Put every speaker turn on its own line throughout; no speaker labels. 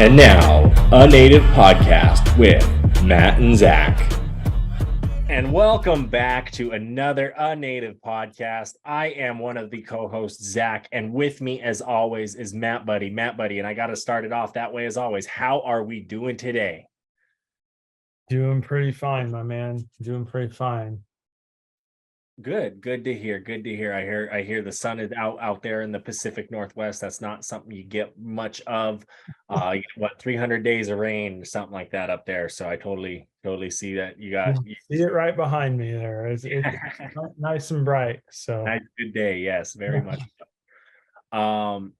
And now, a Native Podcast with Matt and Zach. And welcome back to another A Native Podcast. I am one of the co-hosts, Zach, and with me, as always, is Matt Buddy. And I got to start it off that way as always. How are we doing today?
Doing pretty fine, my man. Doing pretty fine.
Good to hear. I hear the sun is out there in the Pacific Northwest. That's not something you get much of. You get, 300 days of rain, something like that up there. So I totally see that. You
see it right behind me there. It's nice and bright. So
nice, good day. Yes, very much.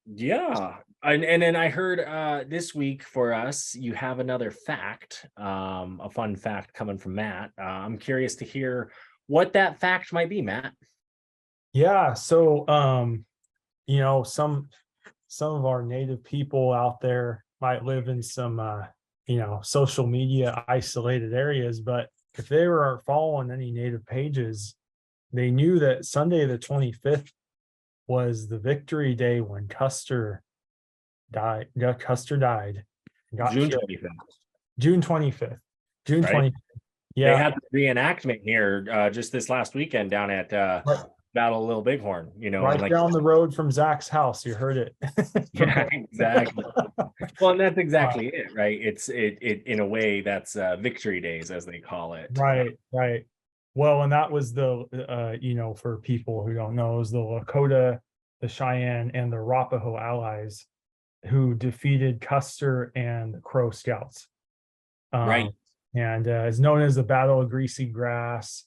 Yeah. And then I heard this week for us, you have another fact, a fun fact coming from Matt. I'm curious to hear what that fact might be, Matt.
Yeah, so some of our native people out there might live in some social media isolated areas, but if they were following any native pages, they knew that Sunday the 25th was the victory day when Custer died.
June 25th.
June 25th. June 25th. Yeah.
They had the reenactment here just this last weekend down at Battle of Little Bighorn,
right down the road from Zach's house. You heard it.
Yeah, exactly. Well, and that's exactly it, right? It in a way that's victory days, as they call it.
Right. Well, and that was the for people who don't know, it was the Lakota, the Cheyenne, and the Arapaho allies who defeated Custer and the Crow Scouts.
Right.
And is known as the Battle of Greasy Grass,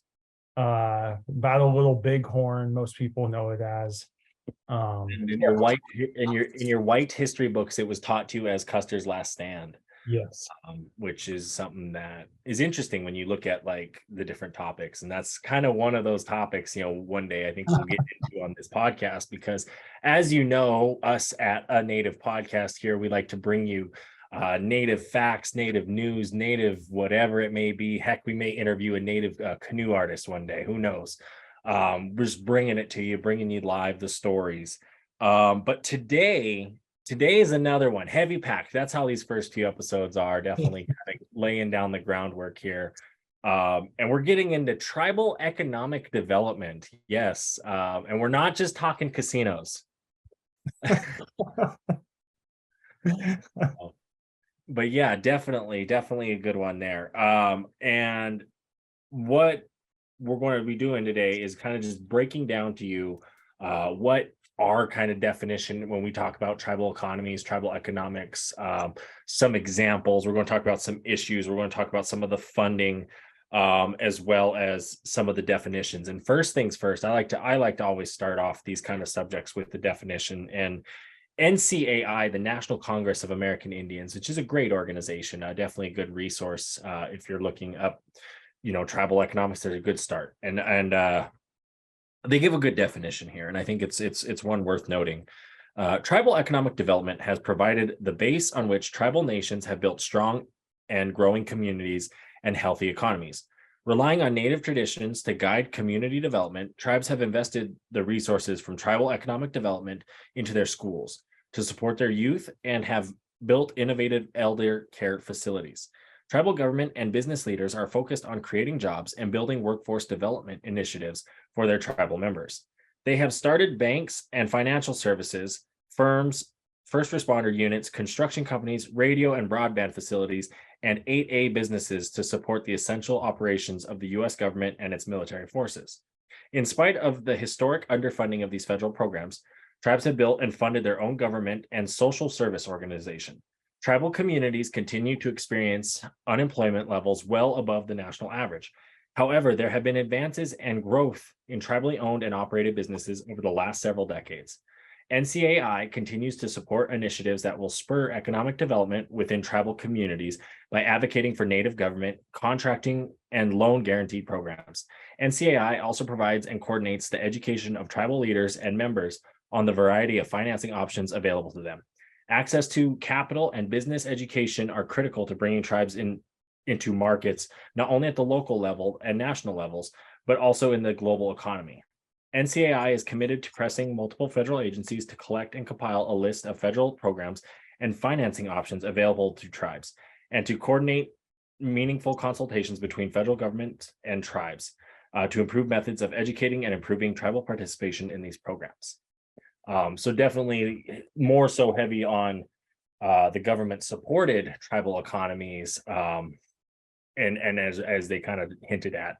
Battle of Little Bighorn. Most people know it as.
In your white history books, it was taught to you as Custer's Last Stand.
Yes.
Which is something that is interesting when you look at like the different topics, and that's kind of one of those topics. One day I think we'll get into on this podcast, because as you know, us at A Native Podcast here, we like to bring you native facts, native news, native whatever it may be. Heck, we may interview a native canoe artist one day, who knows. We're just bringing it to you, bringing you live the stories. But today is another one, heavy packed. That's how these first few episodes are, definitely kind of laying down the groundwork here. And we're getting into tribal economic development. Yes. And we're not just talking casinos. But yeah, definitely a good one there. And what we're going to be doing today is kind of just breaking down to you what our kind of definition when we talk about tribal economies, tribal economics, some examples. We're going to talk about some issues. We're going to talk about some of the funding, as well as some of the definitions. And first things first, I like to always start off these kind of subjects with the definition. And NCAI, the National Congress of American Indians, which is a great organization, definitely a good resource if you're looking up, tribal economics. There's a good start, and they give a good definition here, and I think it's one worth noting. Tribal economic development has provided the base on which tribal nations have built strong and growing communities and healthy economies. Relying on native traditions to guide community development, tribes have invested the resources from tribal economic development into their schools to support their youth and have built innovative elder care facilities. Tribal government and business leaders are focused on creating jobs and building workforce development initiatives for their tribal members. They have started banks and financial services, firms, first responder units, construction companies, radio and broadband facilities, and 8A businesses to support the essential operations of the U.S. government and its military forces. In spite of the historic underfunding of these federal programs, tribes have built and funded their own government and social service organization. Tribal communities continue to experience unemployment levels well above the national average. However, there have been advances and growth in tribally owned and operated businesses over the last several decades. NCAI continues to support initiatives that will spur economic development within tribal communities by advocating for native government, contracting, and loan guarantee programs. NCAI also provides and coordinates the education of tribal leaders and members on the variety of financing options available to them. Access to capital and business education are critical to bringing tribes into markets, not only at the local level and national levels, but also in the global economy. NCAI is committed to pressing multiple federal agencies to collect and compile a list of federal programs and financing options available to tribes, and to coordinate meaningful consultations between federal government and tribes to improve methods of educating and improving tribal participation in these programs. So definitely more so heavy on the government supported tribal economies, and as they kind of hinted at,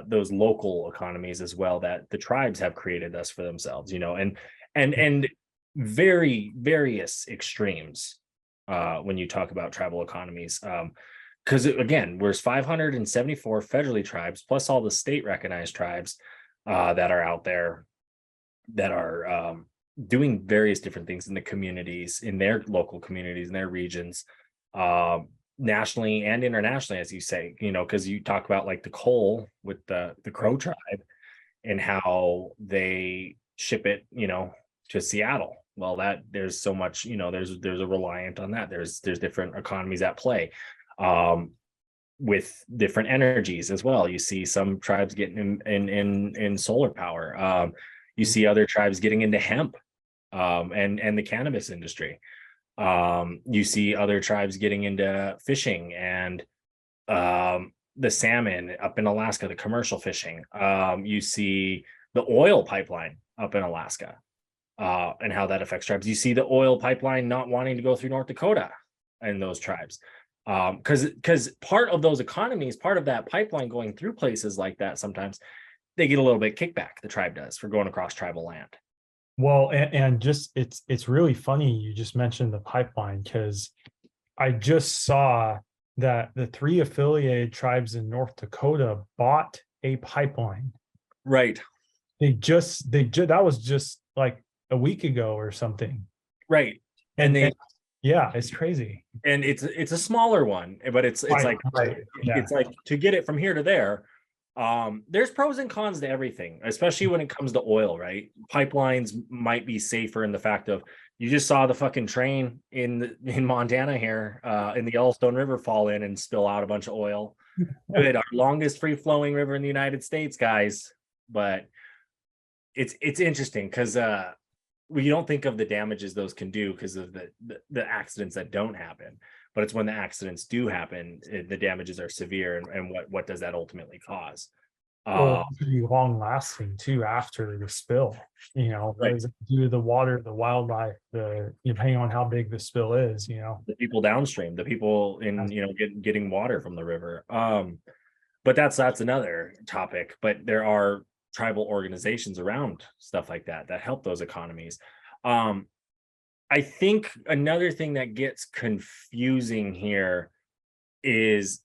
those local economies as well that the tribes have created thus for themselves, and very various extremes when you talk about tribal economies. Because again, there's 574 federally tribes plus all the state recognized tribes that are out there that are doing various different things in the communities, in their local communities, in their regions, nationally and internationally, as you say, because you talk about like the coal with the Crow tribe and how they ship it, to Seattle. Well, that there's so much, there's a reliant on that. There's different economies at play. With different energies as well. You see some tribes getting in solar power. You see other tribes getting into hemp, and the cannabis industry. You see other tribes getting into fishing and the salmon up in Alaska, the commercial fishing. You see the oil pipeline up in Alaska, and how that affects tribes. You see the oil pipeline not wanting to go through North Dakota and those tribes. Because part of those economies, part of that pipeline going through places like that, sometimes they get a little bit kickback, the tribe does, for going across tribal land.
Well, and just it's really funny you just mentioned the pipeline, because I just saw that the 3 affiliated tribes in North Dakota bought a pipeline.
Right.
That was just like a week ago or something.
Right.
And yeah, it's crazy.
And it's a smaller one, but it's
Right. Yeah.
it's like to get it from here to there. There's pros and cons to everything, especially when it comes to oil, right? Pipelines might be safer in the fact of you just saw the fucking train in Montana here, in the Yellowstone River fall in and spill out a bunch of oil. Good, our longest free flowing river in the United States, guys. But it's interesting because we don't think of the damages those can do because of the accidents that don't happen, but it's when the accidents do happen, the damages are severe, and what does that ultimately cause?
Well, it could be long lasting too after the spill. What
Right.
does it do to the water, the wildlife, depending on how big the spill is,
The people downstream, the people in getting water from the river. But that's another topic. But there are tribal organizations around stuff like that help those economies. I think another thing that gets confusing here is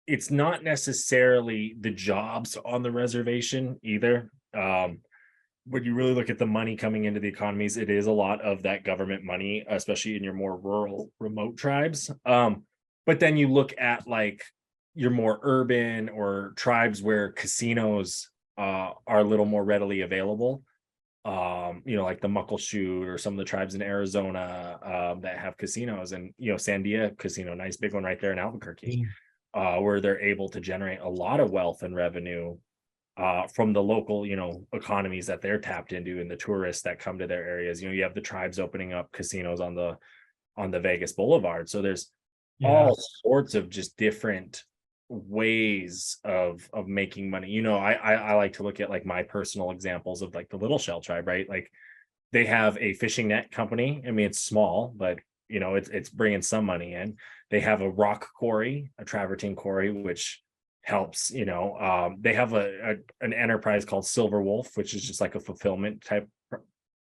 it's not necessarily the jobs on the reservation either. When you really look at the money coming into the economies, it is a lot of that government money, especially in your more rural, remote tribes. But then you look at like your more urban or tribes where casinos are a little more readily available. Like the Muckleshoot or some of the tribes in Arizona that have casinos, and Sandia Casino, nice big one right there in Albuquerque, where they're able to generate a lot of wealth and revenue from the local, economies that they're tapped into and the tourists that come to their areas. You have the tribes opening up casinos on the Vegas Boulevard. So there's all sorts of just different ways of making money. I like to look at like my personal examples of like the Little Shell tribe, right? Like they have a fishing net company. I mean, it's small, but it's bringing some money in. They have a rock quarry, a travertine quarry, which helps. They have an enterprise called Silver Wolf, which is just like a fulfillment type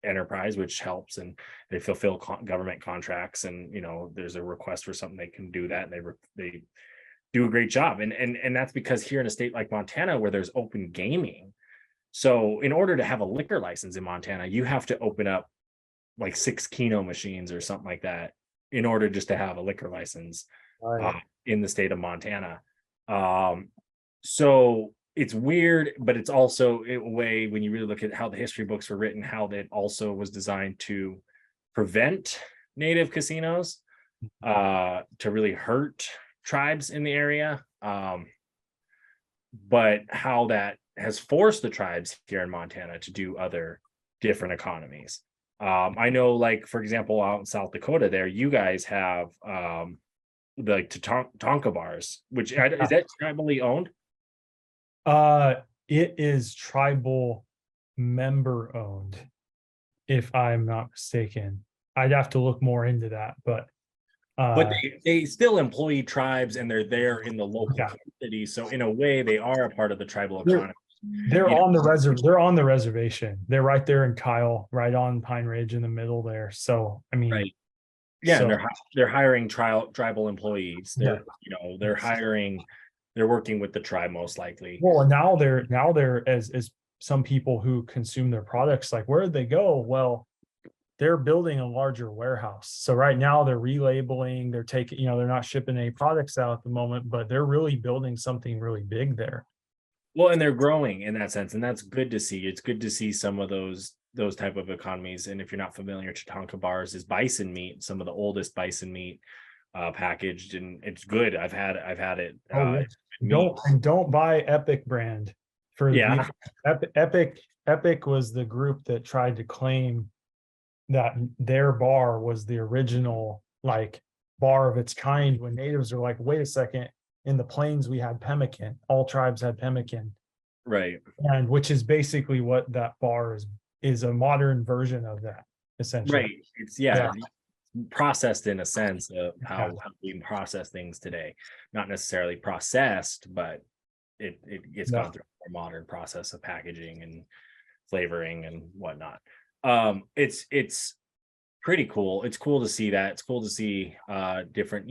enterprise, which helps, and they fulfill government contracts, and there's a request for something, they can do that, and they do a great job. And that's because here in a state like Montana, where there's open gaming, so in order to have a liquor license in Montana, you have to open up like 6 Keno machines or something like that in order just to have a liquor license in the state of Montana. So it's weird, but it's also a way, when you really look at how the history books were written, how that also was designed to prevent native casinos, to really hurt tribes in the area. But how that has forced the tribes here in Montana to do other different economies. I know, like, for example, out in South Dakota, there you guys have the Tatanka bars, which is that tribally owned?
Uh, it is tribal member owned, if I'm not mistaken. I'd have to look more into that, but
But
uh,
they still employ tribes and they're there in the local
yeah,
community. So in a way, they are a part of the tribal
they're
economy.
they're
You know,
on the they're on the reservation. They're right there in Kyle, right on Pine Ridge in the middle there. So I mean,
right? Yeah, and
so
they're hiring tribal employees.
yeah.
They're hiring, they're working with the tribe most likely.
Well, and now they're as some people who consume their products, like where did they go? Well, they're building a larger warehouse. So right now they're relabeling, they're taking, they're not shipping any products out at the moment, but they're really building something really big there.
Well, and they're growing in that sense, and that's good to see. It's good to see some of those type of economies. And if you're not familiar, Tatanka bars is bison meat, some of the oldest bison meat packaged, and it's good. I've had it.
Oh yeah.
It's good meat.
Don't buy Epic brand for the
Yeah,
Epic was the group that tried to claim that their bar was the original like bar of its kind when natives are like, wait a second, in the plains we had pemmican, all tribes had pemmican,
right.
and which is basically what that bar is a modern version of that essentially.
Right. It's
Yeah,
processed in a sense of
yeah,
how we process things today. Not necessarily processed, but it's
yeah.
gone through a more modern process of packaging and flavoring and whatnot. It's pretty cool. It's cool to see that. It's cool to see different,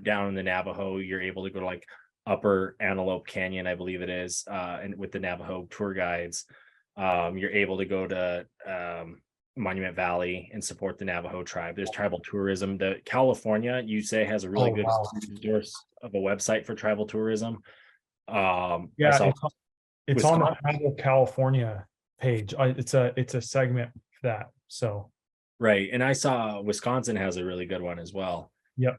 down in the Navajo, you're able to go to like Upper Antelope Canyon, I believe it is, and with the Navajo tour guides. You're able to go to Monument Valley and support the Navajo tribe. There's tribal tourism. The California, you say, has a really
Oh
good
wow.
source of a website for tribal tourism. I
Yeah,
saw
it's on the
Wisconsin,
Travel California page. It's a segment for that. So
right? And I saw Wisconsin has a really good one as well.
yep.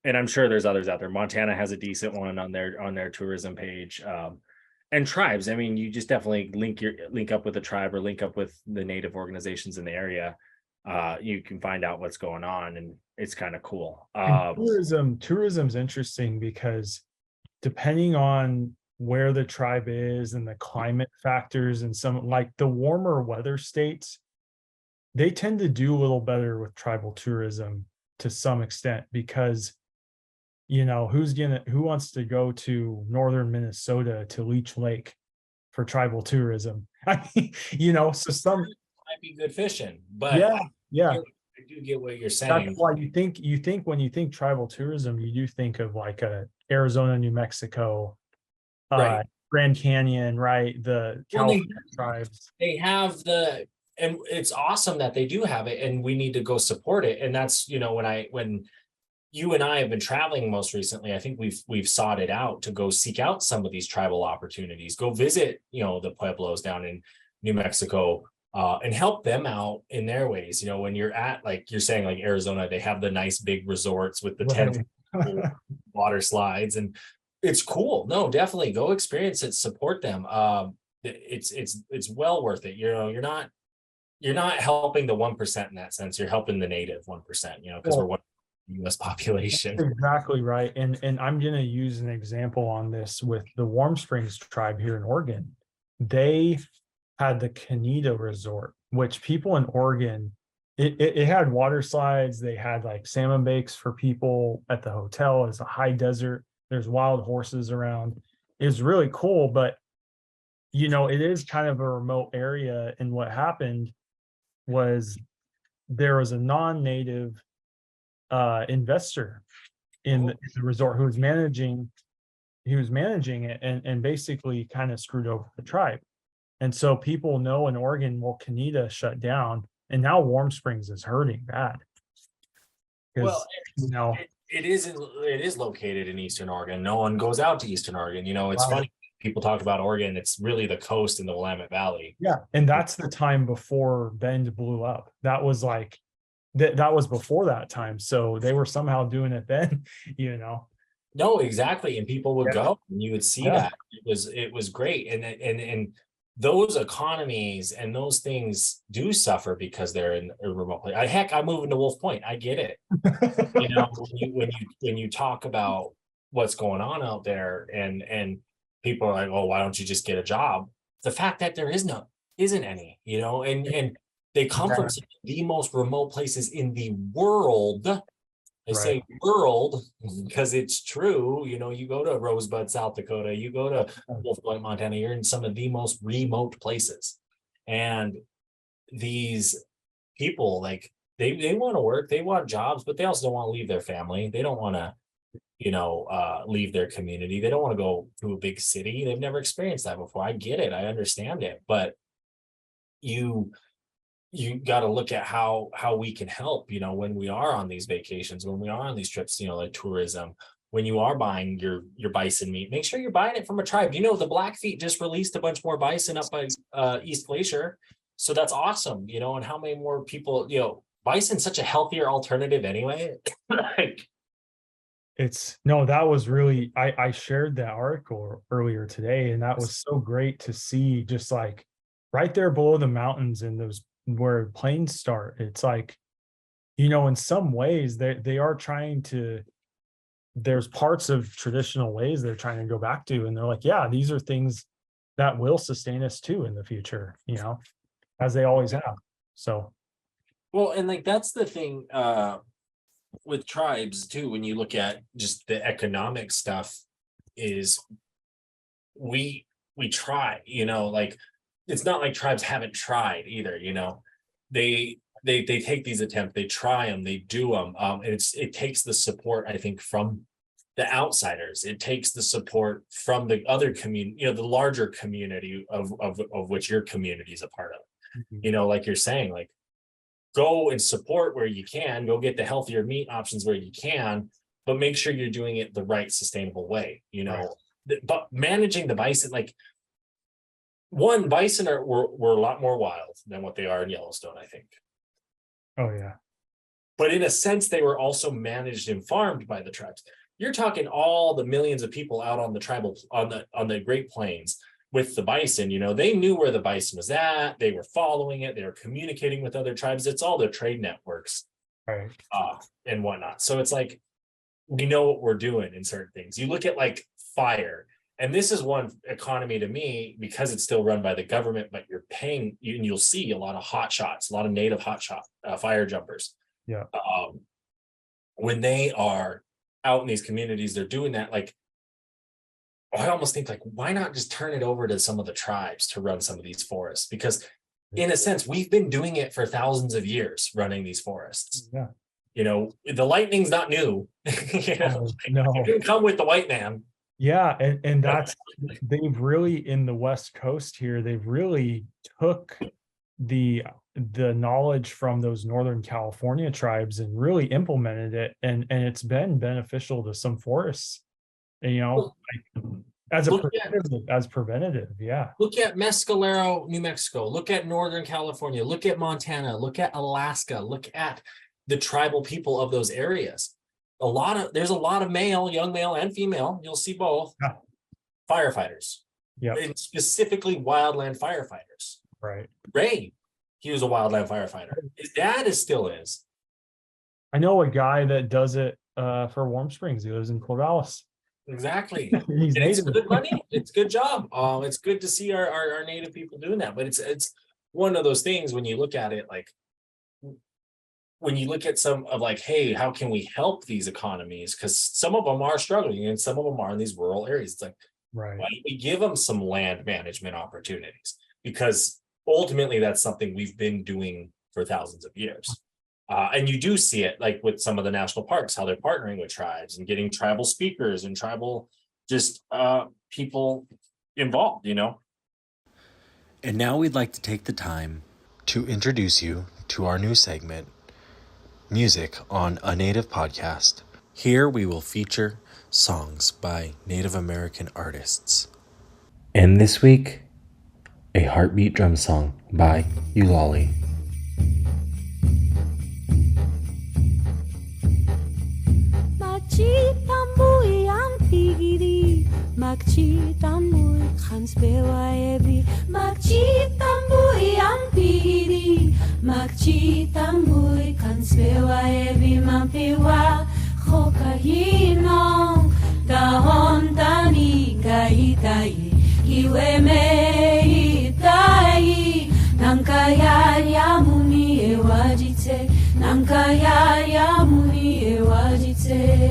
And I'm sure there's others out there. Montana has a decent one on their tourism page. And tribes. I mean, you just definitely link up with a tribe or link up with the native organizations in the area. You can find out what's going on, and it's kind of cool.
And tourism's interesting because depending on where the tribe is and the climate factors and some like the warmer weather states, they tend to do a little better with tribal tourism to some extent because who wants to go to northern Minnesota to Leech Lake for tribal tourism? I mean, so some
Might be good fishing, but
yeah, yeah.
I do get what you're
That's
saying.
why you think when you think tribal tourism, you do think of like a Arizona, New Mexico,
Right.
Grand Canyon, right? The
Well,
California tribes.
they have and it's awesome that they do have it, and we need to go support it. And that's, when you and I have been traveling most recently, I think we've sought it out to go seek out some of these tribal opportunities, go visit, the Pueblos down in New Mexico, and help them out in their ways. When you're at, like you're saying, like Arizona, they have the nice big resorts with the tent
Right.
water slides, and it's cool. No, definitely go experience it, support them. It's well worth it. You're not helping the 1% in that sense. You're helping the native 1%, because we're
Well,
one US population.
exactly right. And I'm going to use an example on this with the Warm Springs tribe here in Oregon. They had the Canida Resort, which people in Oregon, it had water slides. They had like salmon bakes for people at the hotel. It's a high desert. There's wild horses around. It's really cool, but it is kind of a remote area. And what happened was there was a non-native investor in the resort who was managing it and basically kind of screwed over the tribe. And so people know in Oregon, well, Canida shut down, and now Warm Springs is hurting bad.
Well,
Because
it is located in Eastern Oregon. No one goes out to Eastern Oregon. It's
Right.
funny. People talk about Oregon. It's really the coast in the Willamette Valley.
Yeah, and that's the time before Bend blew up. That was like that was before that time. So they were somehow doing it then,
No, exactly. And people would
Yeah.
go and you would see
Yeah.
that. It was great. And those economies and those things do suffer because they're in a remote place. I'm moving to Wolf Point. I get it. When you talk about what's going on out there, and people are like, oh, why don't you just get a job? The fact that there isn't any, and they come from some of the most remote places in the world. I say world because it's true. You go to Rosebud, South Dakota, you go to Wolf Point, Montana, you're in some of the most remote places. And these people, like, they want to work, they want jobs, but they also don't want to leave their family. They don't want to, leave their community. They don't want to go to a big city. They've never experienced that before. I get it. I understand it. But you got to look at how we can help, when we are on these vacations, when we are on these trips, like tourism, when you are buying your bison meat, make sure you're buying it from a tribe. The Blackfeet just released a bunch more bison up by East Glacier. So that's awesome, and how many more people, bison's such a healthier alternative anyway. Like,
that was really, I shared that article earlier today, and that was so great to see, just like right there below the mountains and those where plains start. It's like, in some ways they are trying to, there's parts of traditional ways they're trying to go back to, and they're like, yeah, these are things that will sustain us too in the future, as they always have. So,
well, and like that's the thing with tribes too, when you look at just the economic stuff, is we try, like, it's not like tribes haven't tried either. They take these attempts, they try them, they do them. It takes the support, I think, from the outsiders. It takes the support from the other community, the larger community of which your community is a part of. Like you're saying, like, go and support where you can, go get the healthier meat options where you can, but make sure you're doing it the right sustainable way. But managing the bison, like, bison were a lot more wild than what they are in Yellowstone, I think.
Oh yeah.
But in a sense, they were also managed and farmed by the tribes. You're talking all the millions of people out on the Great Plains with the bison. They knew where the bison was at. They were following it. They were communicating with other tribes. It's all their trade networks,
right,
and whatnot. So it's like, we know what we're doing in certain things. You look at like fire. And this is one economy to me, because it's still run by the government, but you're paying, and you'll see a lot of hot shots, a lot of native hot shot fire jumpers.
Yeah.
When they are out in these communities, they're doing that. Like, I almost think, like, why not just turn it over to some of the tribes to run some of these forests? Because in a sense, we've been doing it for thousands of years, running these forests.
Yeah.
The lightning's not new.
No.
It didn't come with the white man.
Yeah, and that's, they've really, in the West Coast here, they've really took the knowledge from those Northern California tribes and really implemented it, and it's been beneficial to some forests, as preventative. Yeah.
Look at Mescalero, New Mexico. Look at Northern California. Look at Montana. Look at Alaska. Look at the tribal people of those areas. There's a lot of young male and female, you'll see both, firefighters.
Yeah.
And specifically wildland firefighters.
Right.
Ray, he was a wildland firefighter. His dad still is.
I know a guy that does it for Warm Springs. He lives in Corvallis.
Exactly.
He's
It's
native.
good money. It's good job. It's good to see our native people doing that. But it's one of those things, when you look at it, like, when you look at some of, like, hey, how can we help these economies? Because some of them are struggling and some of them are in these rural areas. It's like,
right,
why don't we give them some land management opportunities? Because ultimately that's something we've been doing for thousands of years. And you do see it, like, with some of the national parks, how they're partnering with tribes and getting tribal speakers and tribal people involved,
And now we'd like to take the time to introduce you to our new segment, Music on a Native Podcast. Here we will feature songs by Native American artists. And this week, a heartbeat drum song by Eulali. Makchi tambui ang tigiri, makchi tambui
Ebi magchitambui ang pigidi magchitambui kan spewa ebi mampiwa kokahinong dahon tani gahitai iwe meitai nankaya muni ewajite nankaya muni ewajite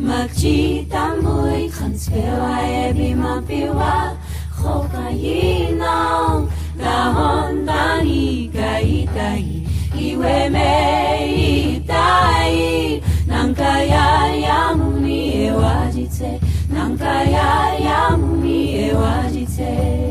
Magchitambui kan spewa ebi mapiwa kokayinong dahon tani gaitai iwe meitai nankaya muni ewajite nankaya muni ewajite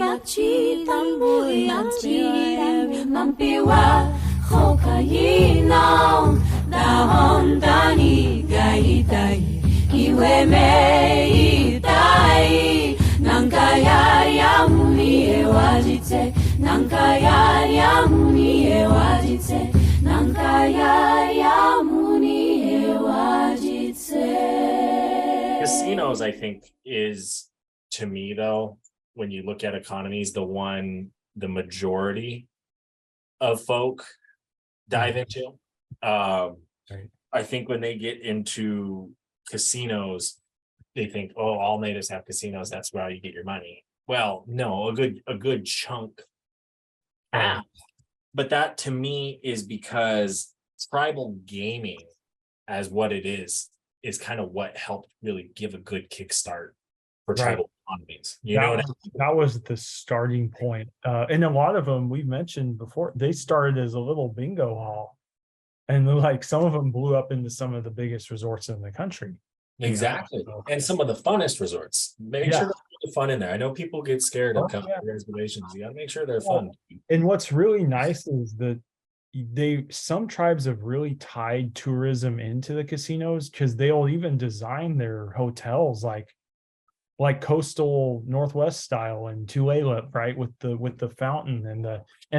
Magchitambui mampiwa kokayinong dahon tani gaitai iwe meitai nankaya muni ewajite nankaya muni ewajite nankaya muni ewajite.
Casinos, I think, is, to me though, when you look at economies, the majority of folk dive into.
Right.
I think when they get into casinos, they think, oh, all natives have casinos, that's where you get your money. Well, no, a good chunk have. But that to me is because tribal gaming, as what it is kind of what helped really give a good kickstart for tribal economies. You know what I mean?
That was the starting point. And a lot of them we mentioned before, they started as a little bingo hall. And like some of them blew up into some of the biggest resorts in the country.
Exactly. And some of the funnest resorts. Make sure to put the fun in there. I know people get scared of coming to reservations. You gotta make sure they're fun.
And what's really nice is that some tribes have really tied tourism into the casinos because they'll even design their hotels like coastal Northwest style and Tulalip, right, with the fountain and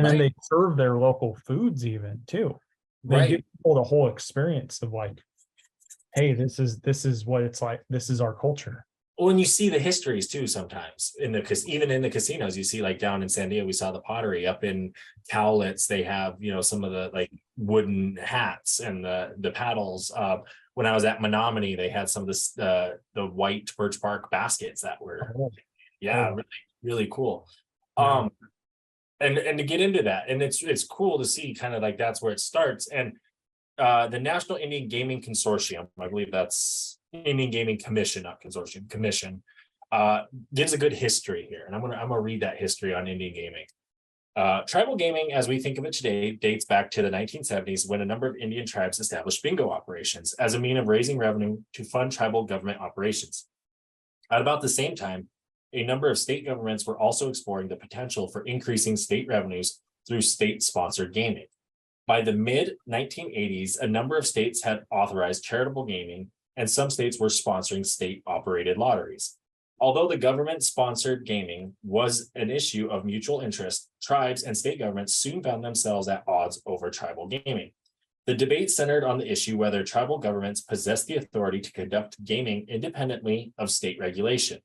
then they serve their local foods even too. They give people the whole experience of like, hey, this is what it's like. This is our culture.
Well, and you see the histories too sometimes even in the casinos. You see, like down in San Diego, we saw the pottery. Up in Cowlitz, they have some of the like wooden hats and the paddles. When I was at Menominee, they had some of this the white birch bark baskets that were really, really cool. And to get into that, and it's cool to see kind of like that's where it starts. And the National Indian Gaming Consortium, I believe that's Indian Gaming Commission, not consortium, commission, gives a good history here. And I'm gonna read that history on Indian gaming. Tribal gaming, as we think of it today, dates back to the 1970s when a number of Indian tribes established bingo operations as a means of raising revenue to fund tribal government operations. At about the same time, a number of state governments were also exploring the potential for increasing state revenues through state-sponsored gaming. By the mid-1980s, a number of states had authorized charitable gaming, and some states were sponsoring state-operated lotteries. Although the government-sponsored gaming was an issue of mutual interest, tribes and state governments soon found themselves at odds over tribal gaming. The debate centered on the issue whether tribal governments possessed the authority to conduct gaming independently of state regulation.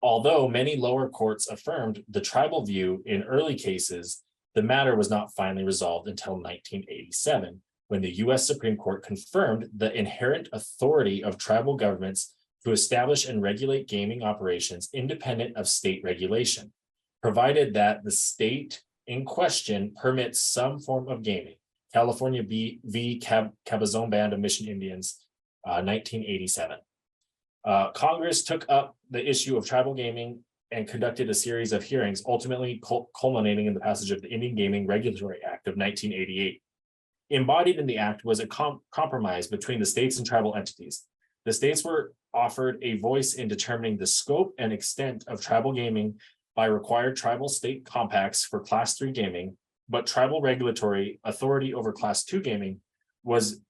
Although many lower courts affirmed the tribal view in early cases, the matter was not finally resolved until 1987, when the U.S. Supreme Court confirmed the inherent authority of tribal governments to establish and regulate gaming operations independent of state regulation, provided that the state in question permits some form of gaming. California v. Cabazon Band of Mission Indians, 1987. Congress took up the issue of tribal gaming and conducted a series of hearings, ultimately culminating in the passage of the Indian Gaming Regulatory Act of 1988. Embodied in the act was a compromise between the states and tribal entities. The states were offered a voice in determining the scope and extent of tribal gaming by required tribal state compacts for Class 3 gaming, but tribal regulatory authority over Class 2 gaming was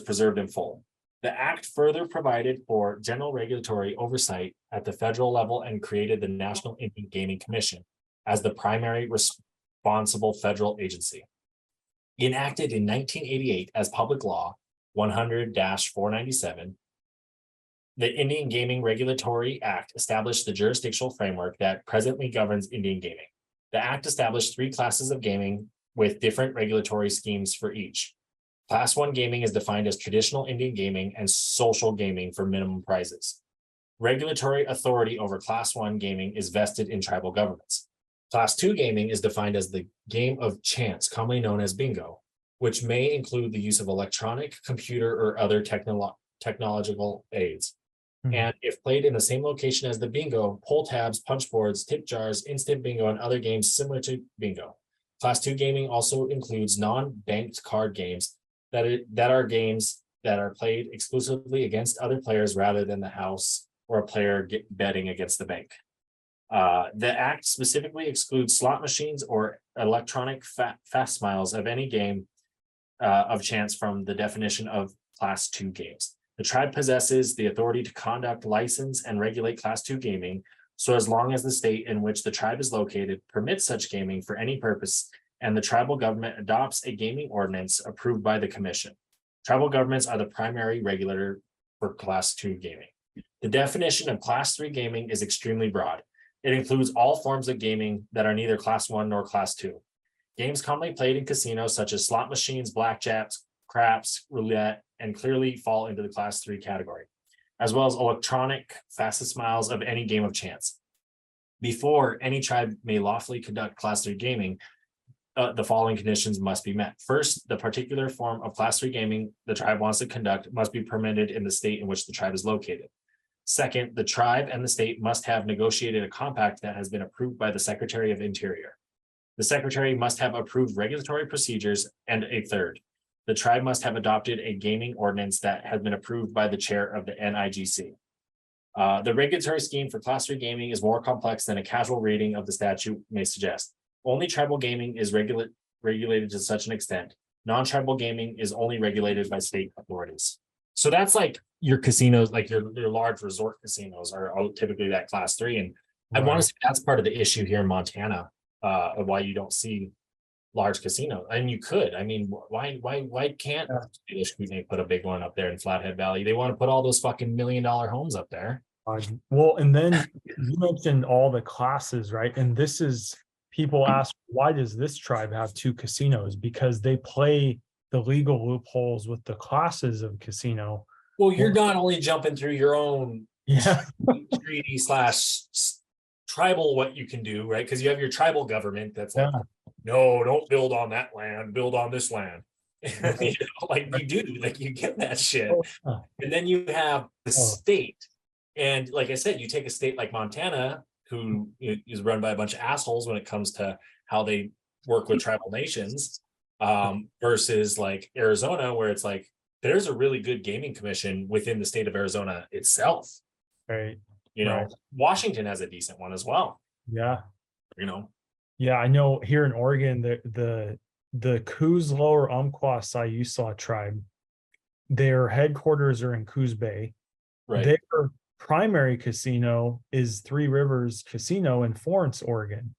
preserved in full. The act further provided for general regulatory oversight at the federal level and created the National Indian Gaming Commission as the primary responsible federal agency. Enacted in 1988 as Public Law 100-497, the Indian Gaming Regulatory Act established the jurisdictional framework that presently governs Indian gaming. The act established 3 classes of gaming with different regulatory schemes for each. Class 1 gaming is defined as traditional Indian gaming and social gaming for minimum prizes. Regulatory authority over Class 1 gaming is vested in tribal governments. Class 2 gaming is defined as the game of chance, commonly known as bingo, which may include the use of electronic, computer, or other technological aids. And if played in the same location as the bingo, pull tabs, punch boards, tip jars, instant bingo, and other games similar to bingo. Class 2 gaming also includes non-banked card games that are games that are played exclusively against other players rather than the house or a player betting against the bank. The act specifically excludes slot machines or electronic fast smiles of any game of chance from the definition of Class 2 games. The tribe possesses the authority to conduct, license, and regulate Class 2 gaming, so as long as the state in which the tribe is located permits such gaming for any purpose, and the tribal government adopts a gaming ordinance approved by the commission. Tribal governments are the primary regulator for Class 2 gaming. The definition of Class 3 gaming is extremely broad. It includes all forms of gaming that are neither Class 1 nor Class 2. Games commonly played in casinos such as slot machines, blackjacks, craps, roulette, and clearly fall into the Class 3 category, as well as electronic fastest smiles of any game of chance. Before any tribe may lawfully conduct Class 3 gaming, the following conditions must be met. First, the particular form of Class 3 gaming the tribe wants to conduct must be permitted in the state in which the tribe is located. Second, the tribe and the state must have negotiated a compact that has been approved by the Secretary of Interior. The Secretary must have approved regulatory procedures, and a third, the tribe must have adopted a gaming ordinance that has been approved by the chair of the NIGC. The regulatory scheme for Class 3 gaming is more complex than a casual reading of the statute may suggest. Only tribal gaming is regulated to such an extent. Non-tribal gaming is only regulated by state authorities. So that's like your casinos, like your large resort casinos are typically that Class 3. And I want to say that's part of the issue here in Montana of why you don't see large casinos. And you could. I mean, why can't they put a big one up there in Flathead Valley? They want to put all those fucking $1 million homes up there.
Well, and then you mentioned all the classes, right? And this is, people ask, why does this tribe have 2 casinos? Because they play the legal loopholes with the classes of casino.
Well, you're not only jumping through your own treaty / tribal what you can do, right? Because you have your tribal government that's like, no, don't build on that land, build on this land. You know, like you do, like you get that shit. And then you have the state. And like I said, you take a state like Montana, who is run by a bunch of assholes when it comes to how they work with tribal nations, versus like Arizona, where it's like, there's a really good gaming commission within the state of Arizona itself.
Right.
You know, Washington has a decent one as well.
Yeah.
You know.
Yeah, I know here in Oregon, the Coos Lower Umpqua Siuslaw tribe, their headquarters are in Coos Bay.
Right.
Their primary casino is Three Rivers Casino in Florence, Oregon.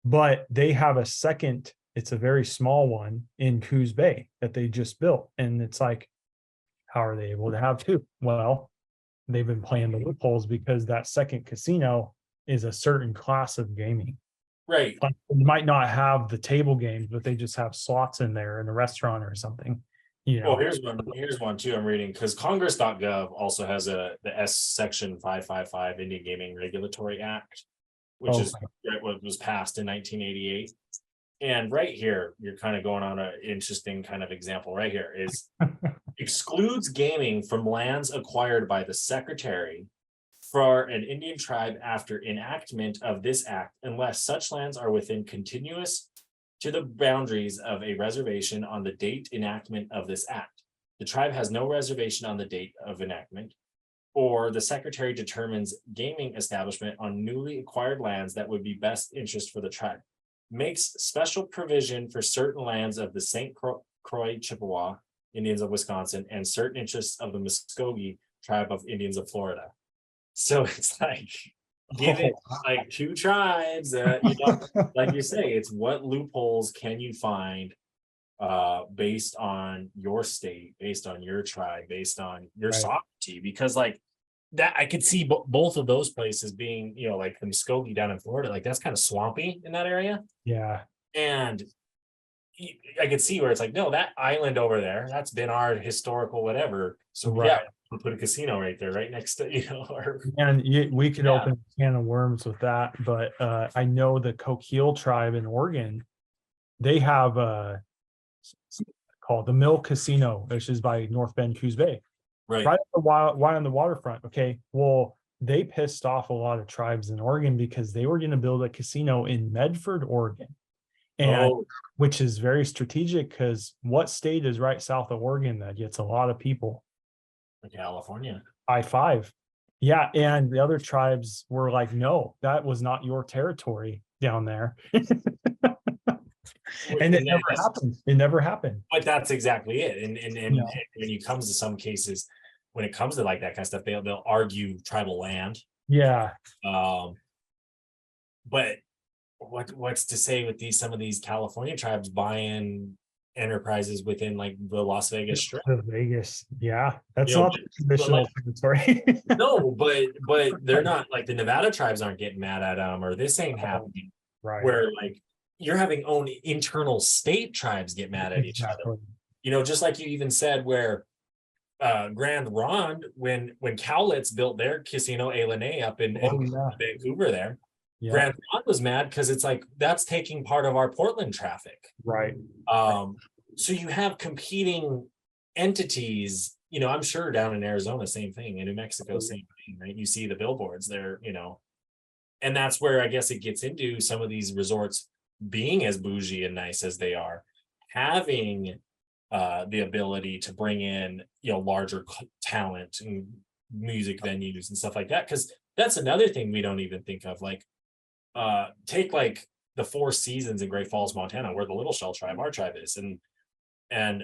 But they have a second, it's a very small one in Coos Bay that they just built. And it's like, how are they able to have 2? Well, they've been playing the loopholes because that second casino is a certain class of gaming.
Right.
Like, you might not have the table games, but they just have slots in there in a restaurant or something. You know,
Oh, here's one too I'm reading, because Congress.gov also has the S section 555 Indian Gaming Regulatory Act, which is what was passed in 1988. And right here, you're kind of going on an interesting kind of example right here is excludes gaming from lands acquired by the secretary for an Indian tribe after enactment of this act, unless such lands are within continuous to the boundaries of a reservation on the date enactment of this act. The tribe has no reservation on the date of enactment, or the secretary determines gaming establishment on newly acquired lands that would be best interest for the tribe. Makes special provision for certain lands of the St. Croix Chippewa Indians of Wisconsin and certain interests of the Muskogee tribe of Indians of Florida. So it's like, give it like two tribes, like you say, it's what loopholes can you find based on your state, based on your tribe, based on your sovereignty, because like that I could see both of those places being, like the Muskogee down in Florida, like that's kind of swampy in that area.
Yeah.
And I could see where it's like, no, that island over there, that's been our historical whatever. So we'll put a casino right there, right next to,
and we could open a can of worms with that. But I know the Coquille tribe in Oregon, they have called the Mill Casino, which is by North Bend, Coos Bay. Right on the waterfront. Okay. Well, they pissed off a lot of tribes in Oregon because they were going to build a casino in Medford, Oregon. And which is very strategic because what state is right south of Oregon that gets a lot of people?
California.
I-5. Yeah. And the other tribes were like, no, that was not your territory down there. And it never happened. It never happened.
But that's exactly it. And when it comes to some cases, when it comes to like that kind of stuff, they'll argue tribal land.
Yeah.
But what's to say with some of these California tribes buying enterprises within like the Las Vegas Strip?
The Vegas, yeah, that's not the traditional territory.
No, but they're not like the Nevada tribes aren't getting mad at them, or this ain't happening.
Right.
Where like you're having own internal state tribes get mad at each other. Just like you even said where Grand Ronde, when Cowlitz built their casino A Lene up in Vancouver there, Grand Ronde was mad because it's like that's taking part of our Portland traffic.
Right.
So you have competing entities, I'm sure down in Arizona, same thing, in New Mexico, same thing, right? You see the billboards there, and that's where I guess it gets into some of these resorts being as bougie and nice as they are, having the ability to bring in, larger talent and music venues and stuff like that. Because that's another thing we don't even think of. Like, take like the Four Seasons in Great Falls, Montana, where the Little Shell tribe, our tribe is, and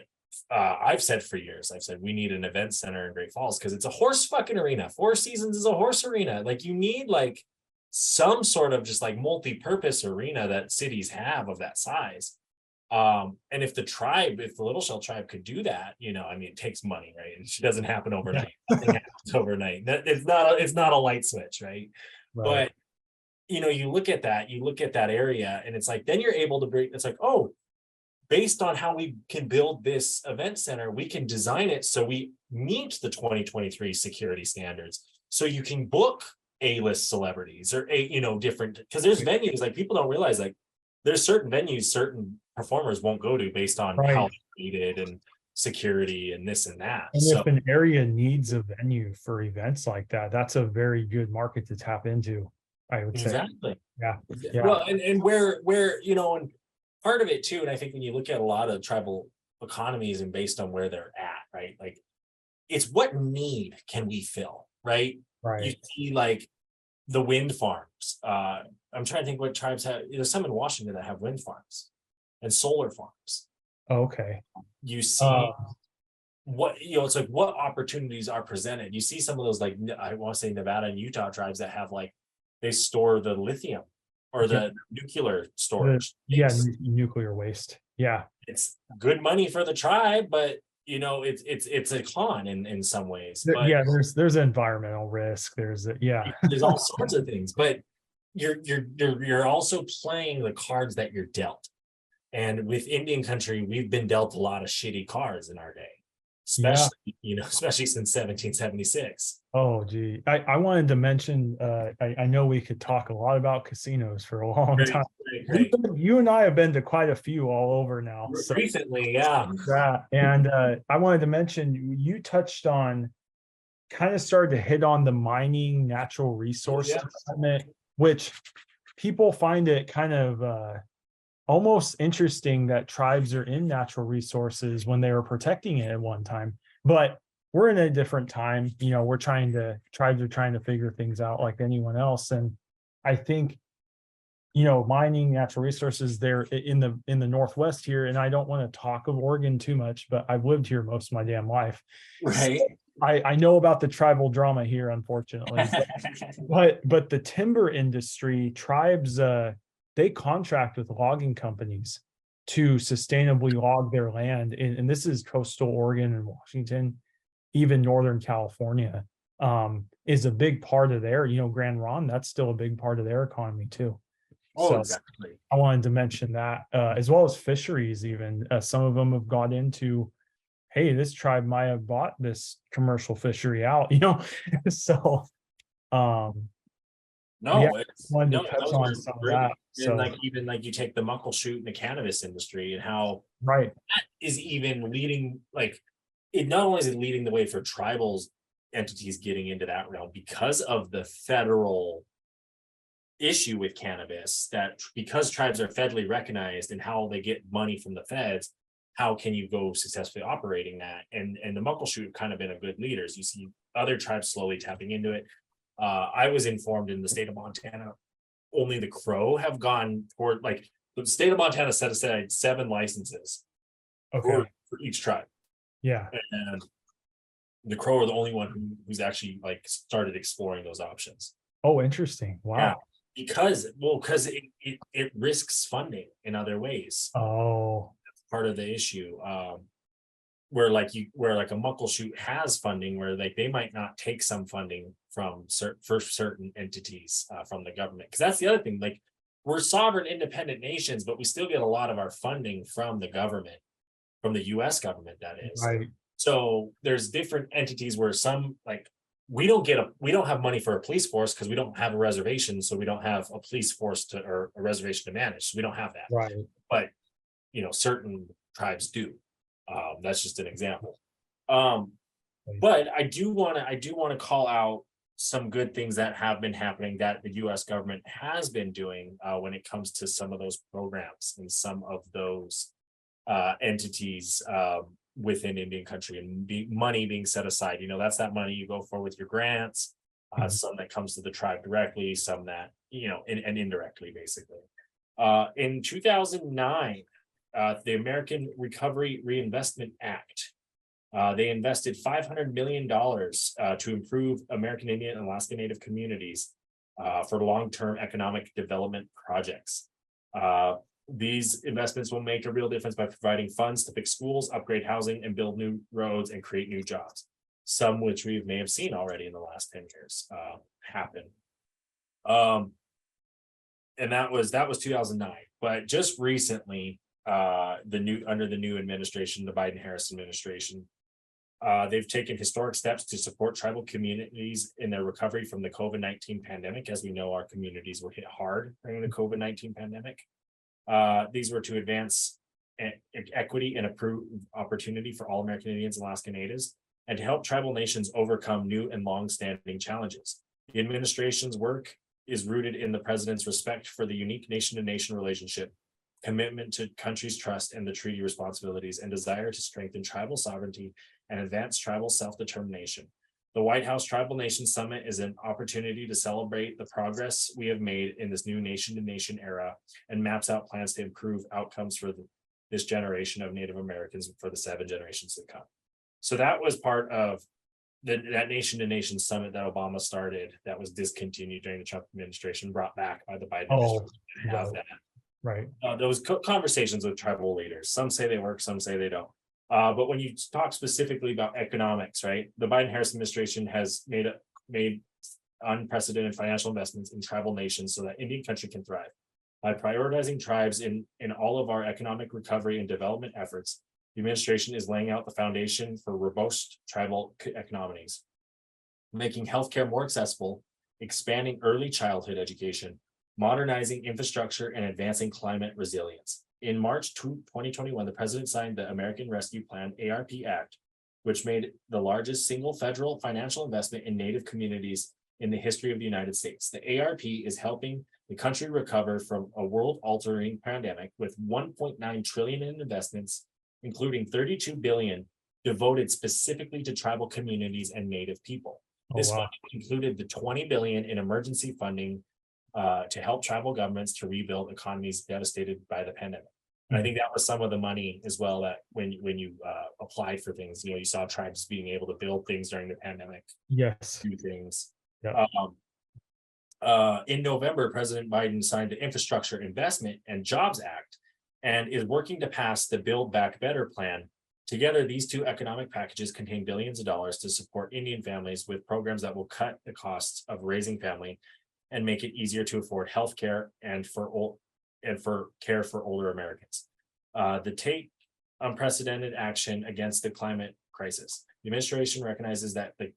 I've said for years, we need an event center in Great Falls because it's a horse fucking arena. Four Seasons is a horse arena. Like you need like some sort of just like multi-purpose arena that cities have of that size. And if the Little Shell tribe could do that, it takes money, right? It doesn't happen overnight. Nothing happens overnight. It's not a light switch, right? But you look at that area and it's like, then you're able to bring, it's like, oh, based on how we can build this event center, we can design it so we meet the 2023 security standards. So you can book A-list celebrities or different, because there's venues like people don't realize like there's certain venues certain performers won't go to based on how treated and security and this and that.
And if an area needs a venue for events like that, that's a very good market to tap into, I would say.
Exactly.
Yeah.
Well, and where and part of it too, and I think when you look at a lot of tribal economies and based on where they're at, right? Like it's what need can we fill, right?
Right.
You see like the wind farms. I'm trying to think what tribes have. There's some in Washington that have wind farms and solar farms.
Okay.
You see what it's like what opportunities are presented. You see some of those like I want to say Nevada and Utah tribes that have like they store the lithium or the nuclear storage.
Nuclear waste. Yeah.
It's good money for the tribe, but it's a con in some ways,
There-
but
yeah, there's environmental risk. Yeah.
there's all sorts of things. But you're also playing the cards that you're dealt. And with Indian country, we've been dealt a lot of shitty cards in our day,
Yeah.
especially especially since 1776.
Oh, gee. I wanted to mention, I know we could talk a lot about casinos for a long
Great,
time.
great.
You and I have been to quite a few all over now. So
Recently, yeah.
that, and I wanted to mention, you touched on, kind of started to hit on the mining natural resource
Yeah.
development, which people find it kind of almost interesting that tribes are in natural resources when they were protecting it at one time. But we're in a different time. Tribes are trying to figure things out like anyone else. And I think, mining natural resources there in the Northwest here, and I don't want to talk of Oregon too much, but I've lived here most of my damn life.
Right.
So I know about the tribal drama here, unfortunately. But the timber industry, tribes, they contract with logging companies to sustainably log their land. And this is coastal Oregon and Washington, even Northern California, is a big part of their, Grand Ronde, that's still a big part of their economy too.
Oh,
So
exactly.
I wanted to mention that, as well as fisheries, even some of them have got into, hey, this tribe might have bought this commercial fishery out, so
No,
yeah,
it's
wanted to
no,
touch
those
on
are
some of
great.
that.
And
So
even you take the muckleshoot and the cannabis industry and how
right.
that is even leading, it not only is it leading the way for tribals entities getting into that realm because of the federal issue with cannabis, that because tribes are federally recognized and how they get money from the feds, how can you go successfully operating that? And the muckleshoot have kind of been a good leaders. You see other tribes slowly tapping into it. I was informed in the state of Montana, only the Crow have gone for the state of Montana set aside 7 licenses
Okay.
for each tribe.
Yeah.
And the Crow are the only one who's actually started exploring those options.
Oh, interesting. Wow.
Yeah, because it risks funding in other ways.
Oh,
That's part of the issue. Where a muckleshoot has funding, where they might not take some funding from certain entities from the government, because that's the other thing. We're sovereign, independent nations, but we still get a lot of our funding from the government, from the U.S. government. That is
right.
So there's different entities where some we don't have money for a police force because we don't have a reservation, so we don't have a police force or a reservation to manage. So we don't have that.
Right.
But certain tribes do. That's just an example. But I do want to call out some good things that have been happening that the U.S. government has been doing when it comes to some of those programs and some of those entities within Indian country, and money being set aside. That's that money you go for with your grants, some that comes to the tribe directly, some that, and indirectly, basically. In 2009, the American Recovery Reinvestment Act, they invested $500 million to improve American Indian and Alaska Native communities for long-term economic development projects. These investments will make a real difference by providing funds to fix schools, upgrade housing, and build new roads and create new jobs, some which we may have seen already in the last 10 years happen. And that was 2009. But just recently, under the new administration, the Biden-Harris administration, they've taken historic steps to support tribal communities in their recovery from the COVID-19 pandemic. As we know, our communities were hit hard during the COVID-19 pandemic. These were to advance equity and improve opportunity for all American Indians and Alaska Natives, and to help tribal nations overcome new and long-standing challenges. The administration's work is rooted in the president's respect for the unique nation-to-nation relationship, commitment to country's trust and the treaty responsibilities, and desire to strengthen tribal sovereignty and advance tribal self-determination. The White House Tribal Nation Summit is an opportunity to celebrate the progress we have made in this new nation-to-nation era, and maps out plans to improve outcomes for this generation of Native Americans for the 7 generations to come. So that was part of that nation-to-nation summit that Obama started, that was discontinued during the Trump administration, brought back by the Biden administration. Have that.
Right.
Those conversations with tribal leaders. Some say they work, some say they don't. But when you talk specifically about economics, right, the Biden-Harris administration has made unprecedented financial investments in tribal nations so that Indian country can thrive. By prioritizing tribes in all of our economic recovery and development efforts, the administration is laying out the foundation for robust tribal economies, making healthcare more accessible, expanding early childhood education, modernizing infrastructure, and advancing climate resilience. In March 2021, the president signed the American Rescue Plan ARP Act, which made the largest single federal financial investment in Native communities in the history of the United States. The ARP is helping the country recover from a world-altering pandemic with 1.9 trillion in investments, including 32 billion devoted specifically to tribal communities and Native people. This fund included the 20 billion in emergency funding to help tribal governments to rebuild economies devastated by the pandemic. And I think that was some of the money as well that when you applied for things, you saw tribes being able to build things during the pandemic.
Yes.
Do things.
Yep.
In November, President Biden signed the Infrastructure Investment and Jobs Act and is working to pass the Build Back Better plan. Together, these two economic packages contain billions of dollars to support Indian families with programs that will cut the costs of raising family and make it easier to afford health care and for care for older Americans. The take unprecedented action against the climate crisis. The administration recognizes that the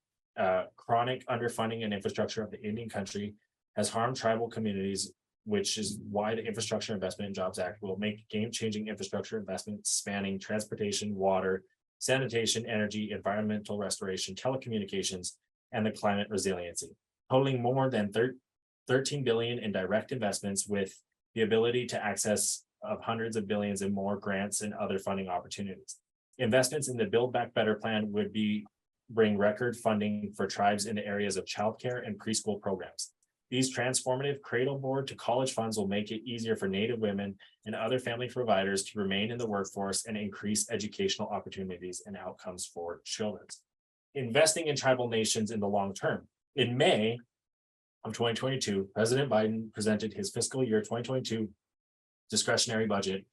chronic underfunding and infrastructure of the Indian country has harmed tribal communities, which is why the Infrastructure Investment and Jobs Act will make game-changing infrastructure investments spanning transportation, water, sanitation, energy, environmental restoration, telecommunications, and the climate resiliency, totaling more than 13 billion in direct investments with the ability to access of hundreds of billions in more grants and other funding opportunities. Investments in the Build Back Better plan would bring record funding for tribes in the areas of childcare and preschool programs. These transformative cradle board to college funds will make it easier for Native women and other family providers to remain in the workforce and increase educational opportunities and outcomes for children. Investing in tribal nations in the long term. In May of 2022, President Biden presented his fiscal year 2022 discretionary budget,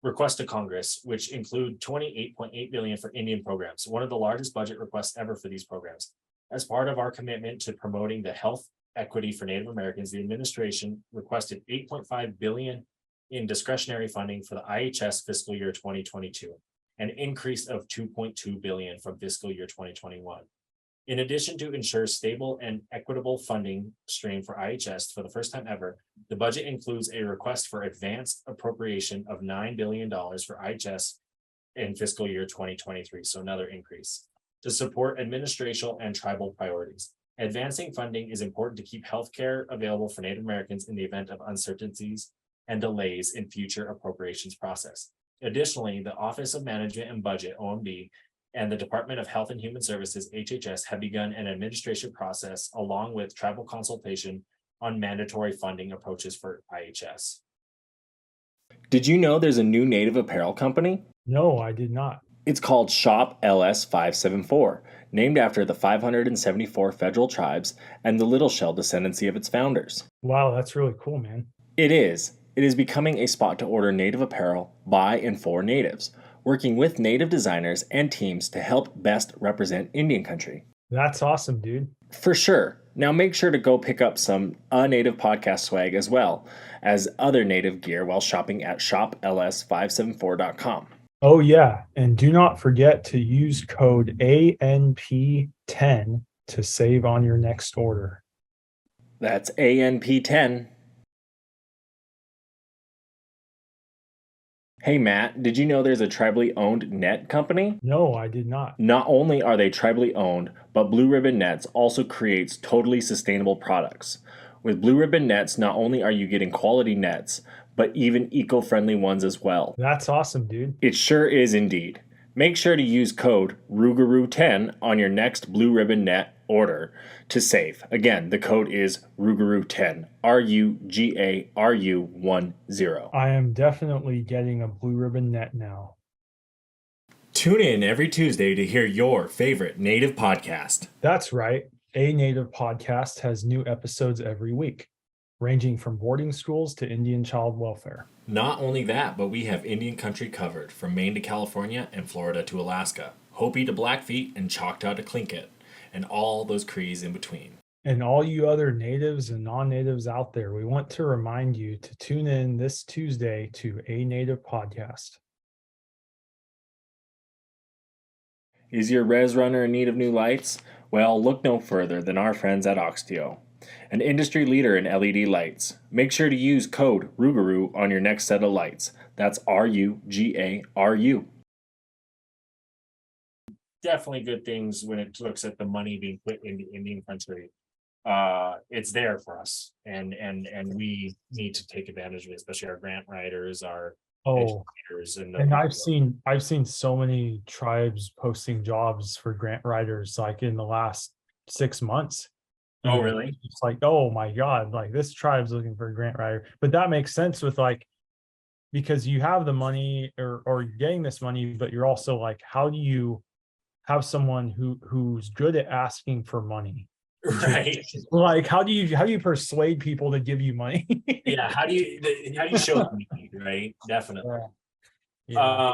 request to Congress, which include 28.8 billion for Indian programs, one of the largest budget requests ever for these programs. As part of our commitment to promoting the health equity for Native Americans, the administration requested 8.5 billion in discretionary funding for the IHS fiscal year 2022, an increase of 2.2 billion from fiscal year 2021. In addition to ensure stable and equitable funding stream for IHS for the first time ever, the budget includes a request for advanced appropriation of $9 billion for IHS in fiscal year 2023, so another increase, to support administrative and tribal priorities. Advancing funding is important to keep healthcare available for Native Americans in the event of uncertainties and delays in future appropriations process. Additionally, the Office of Management and Budget, OMB, and the Department of Health and Human Services, HHS, have begun an administration process along with tribal consultation on mandatory funding approaches for IHS.
Did you know there's a new Native apparel company?
No, I did not.
It's called Shop LS 574, named after the 574 federal tribes and the Little Shell descendancy of its founders.
Wow, that's really cool, man.
It is. It is becoming a spot to order Native apparel by and for Natives, working with Native designers and teams to help best represent Indian country.
That's awesome, dude.
For sure. Now make sure to go pick up some Native podcast swag as well as other Native gear while shopping at shopls574.com.
Oh, yeah. And do not forget to use code ANP10 to save on your next order.
That's ANP10. Hey, Matt, did you know there's a tribally owned net company?
No, I did not.
Not only are they tribally owned, but Blue Ribbon Nets also creates totally sustainable products. With Blue Ribbon Nets, not only are you getting quality nets, but even eco-friendly ones as well.
That's awesome, dude.
It sure is indeed. Make sure to use code RUGAROO10 on your next Blue Ribbon Net order to save. Again, the code is RUGAROO10, RUGARU10.
I am definitely getting a Blue Ribbon Net now.
Tune in every Tuesday to hear your favorite Native podcast.
That's right. A Native podcast has new episodes every week. ranging from boarding schools to Indian child welfare.
Not only that, but we have Indian country covered from Maine to California and Florida to Alaska, Hopi to Blackfeet and Choctaw to Tlingit, and all those Crees in between.
And all you other natives and non-natives out there, we want to remind you to tune in this Tuesday to A Native Podcast.
Is your res runner in need of new lights? Well, look no further than our friends at Oxteo, an industry leader in LED lights. Make sure to use code RUGARU on your next set of lights. That's RUGARU. Definitely good things when it looks at the money being put into Indian country. It's there for us, and we need to take advantage of it, especially our grant writers, our educators,
and I've seen so many tribes posting jobs for grant writers like in the last 6 months.
Oh, really?
It's like, oh my God, like this tribe's looking for a grant writer. But that makes sense with like, because you have the money or you're getting this money, but you're also like, how do you have someone who's good at asking for money?
Right.
Like, how do you persuade people to give you money?
Yeah. How do you show them need, right? Definitely.
Yeah.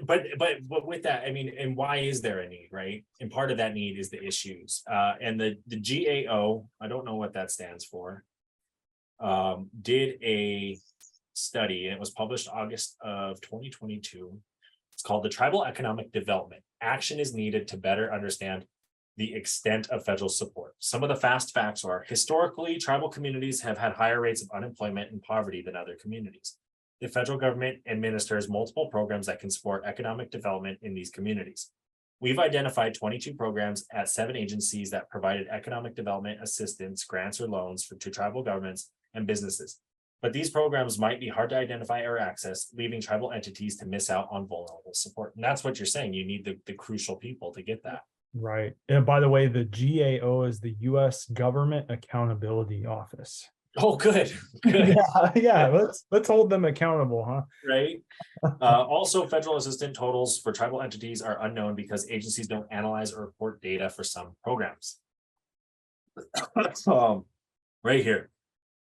But with that, I mean, and why is there a need, right? And part of that need is the issues. And the GAO, I don't know what that stands for, did a study, and it was published August of 2022. It's called the Tribal Economic Development. Action is needed to better understand the extent of federal support. Some of the fast facts are, historically, tribal communities have had higher rates of unemployment and poverty than other communities. The federal government administers multiple programs that can support economic development in these communities. We've identified 22 programs at 7 agencies that provided economic development assistance, grants, or loans to tribal governments and businesses. But these programs might be hard to identify or access, leaving tribal entities to miss out on vulnerable support. And that's what you're saying. You need the crucial people to get that.
Right. And by the way, the GAO is the U.S. Government Accountability Office.
Oh, good. Good.
Yeah. Let's hold them accountable, huh?
Right. Also, federal assistance totals for tribal entities are unknown because agencies don't analyze or report data for some programs. Right here.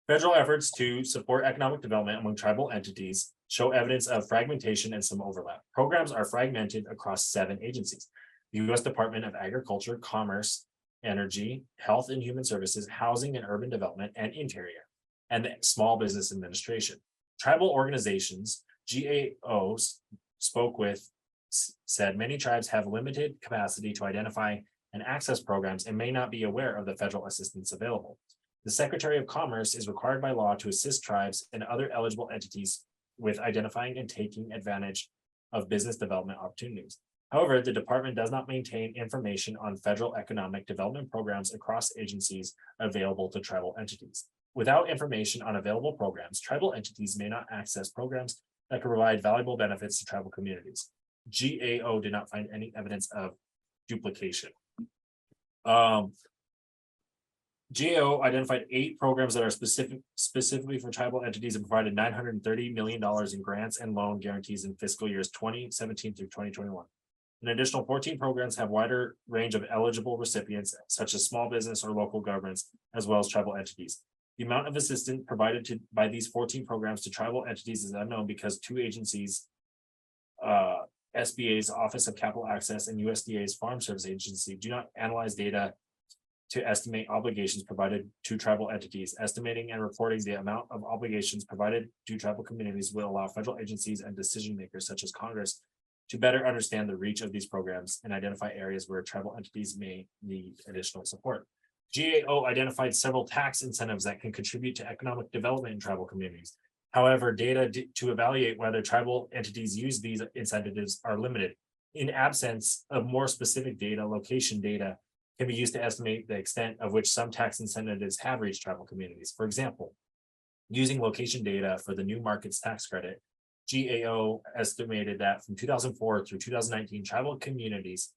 Federal efforts to support economic development among tribal entities show evidence of fragmentation and some overlap. Programs are fragmented across 7 agencies: the U.S. Department of Agriculture, Commerce, Energy, Health and Human Services, Housing and Urban Development, and Interior, and the Small Business Administration. Tribal organizations, GAOs, spoke with, said many tribes have limited capacity to identify and access programs and may not be aware of the federal assistance available. The Secretary of Commerce is required by law to assist tribes and other eligible entities with identifying and taking advantage of business development opportunities. However, the department does not maintain information on federal economic development programs across agencies available to tribal entities. Without information on available programs, tribal entities may not access programs that can provide valuable benefits to tribal communities. GAO did not find any evidence of duplication. GAO identified 8 programs that are specifically for tribal entities and provided $930 million in grants and loan guarantees in fiscal years 2017 through 2021. An additional 14 programs have wider range of eligible recipients, such as small business or local governments, as well as tribal entities. The amount of assistance provided by these 14 programs to tribal entities is unknown because 2 agencies, SBA's Office of Capital Access and USDA's Farm Service Agency, do not analyze data to estimate obligations provided to tribal entities. Estimating and reporting the amount of obligations provided to tribal communities will allow federal agencies and decision makers such as Congress to better understand the reach of these programs and identify areas where tribal entities may need additional support. GAO identified several tax incentives that can contribute to economic development in tribal communities. However, data to evaluate whether tribal entities use these incentives are limited. In absence of more specific data, location data can be used to estimate the extent of which some tax incentives have reached tribal communities. For example, using location data for the new markets tax credit, GAO estimated that from 2004 through 2019, tribal communities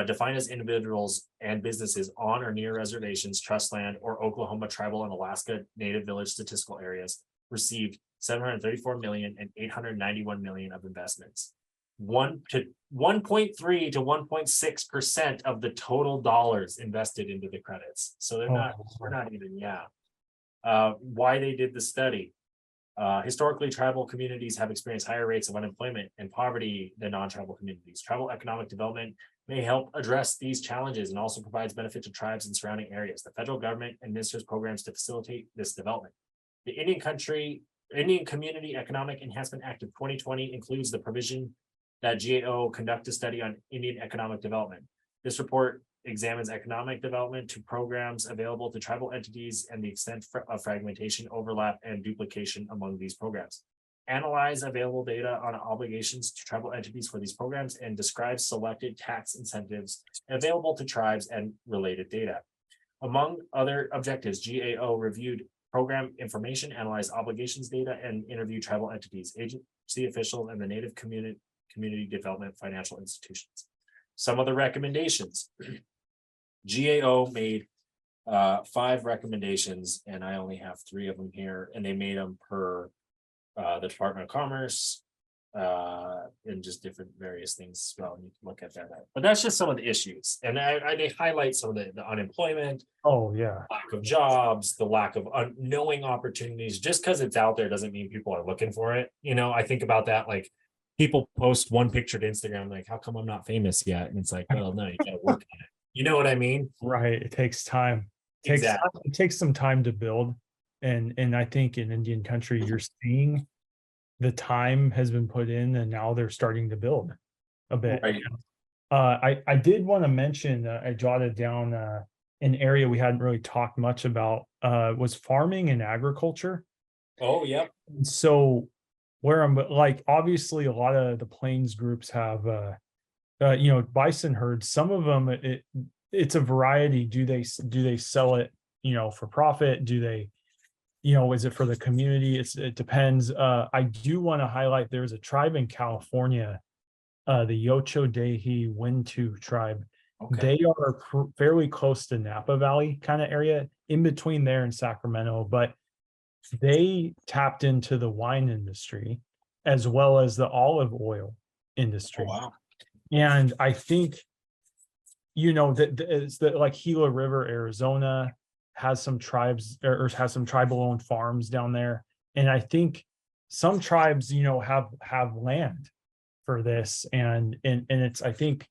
defined as individuals and businesses on or near reservations, trust land, or Oklahoma tribal and Alaska Native village statistical areas received 734 million and 891 million of investments. 1.3 to 1.6% of the total dollars invested into the credits. So we're not even, Why they did the study. Historically, tribal communities have experienced higher rates of unemployment and poverty than non-tribal communities. Tribal economic development may help address these challenges and also provides benefit to tribes and surrounding areas. The federal government administers programs to facilitate this development. The Indian Community Economic Enhancement Act of 2020 includes the provision that GAO conduct a study on Indian economic development. This report examines economic development to programs available to tribal entities and the extent of fragmentation, overlap, and duplication among these programs. Analyze available data on obligations to tribal entities for these programs and describe selected tax incentives available to tribes and related data. Among other objectives, GAO reviewed program information, analyzed obligations data, and interviewed tribal entities, agency officials, and the Native community development financial institutions. Some of the recommendations. GAO made 5 recommendations, and I only have 3 of them here, and they made them per the Department of Commerce and just different various things. Well, you can look at that, but that's just some of the issues, and they highlight some of the unemployment.
Oh yeah,
Lack of jobs, the lack of knowing opportunities. Just because it's out there doesn't mean people are looking for it. I think about that, like people post one picture to Instagram, like, how come I'm not famous yet? And it's like, well, no, you gotta work on it. You know what I mean?
right. It takes time.
Exactly.
It takes some time to build. And I think in Indian country, you're seeing the time has been put in and now they're starting to build a bit.
Right.
I did want to mention, I jotted down an area we hadn't really talked much about was farming and agriculture.
Oh, yeah.
So where I'm like, obviously a lot of the plains groups have bison herds. Some of them it's a variety. Do they sell it for profit? Do they is it for the community? It depends. I do want to highlight there's a tribe in California, the Yocho Dehi Wintu tribe.
Okay.
They are fairly close to Napa Valley kind of area, in between there and Sacramento, but they tapped into the wine industry as well as the olive oil industry.
Oh, wow.
And I think, that it's the like Gila River, Arizona has some tribes or has some tribal owned farms down there. And I think some tribes, have land for this. And it's, I think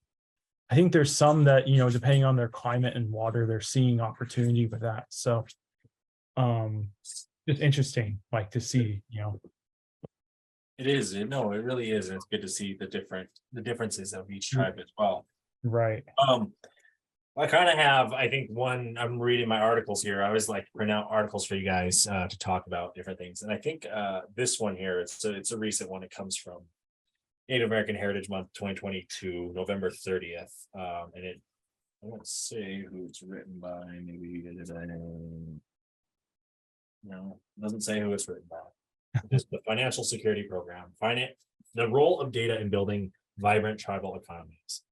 there's some that, depending on their climate and water, they're seeing opportunity with that. So it's interesting, like to see,
It is. No, it really is. And it's good to see the differences of each tribe as well.
Right.
I kind of have, I think I'm reading my articles here. I always like to print out articles for you guys to talk about different things. And I think this one here, it's a recent one. It comes from Native American Heritage Month 2022, November 30th. And I won't say who it's written by. Maybe no, it doesn't say who it's written by. Just the Financial Security Program, the role of data in building vibrant tribal economies.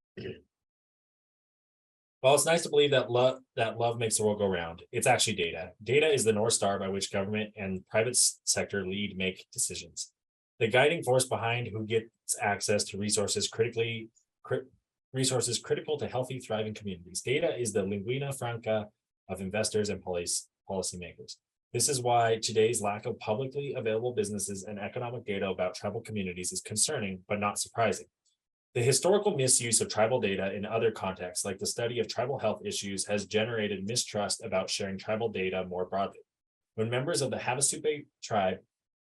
Well, it's nice to believe that love makes the world go round. It's actually data. Data is the North Star by which government and private sector make decisions. The guiding force behind who gets access to resources critical to healthy, thriving communities. Data is the lingua franca of investors and policymakers. This is why today's lack of publicly available businesses and economic data about tribal communities is concerning, but not surprising. The historical misuse of tribal data in other contexts, like the study of tribal health issues, has generated mistrust about sharing tribal data more broadly. When members of the Havasupai tribe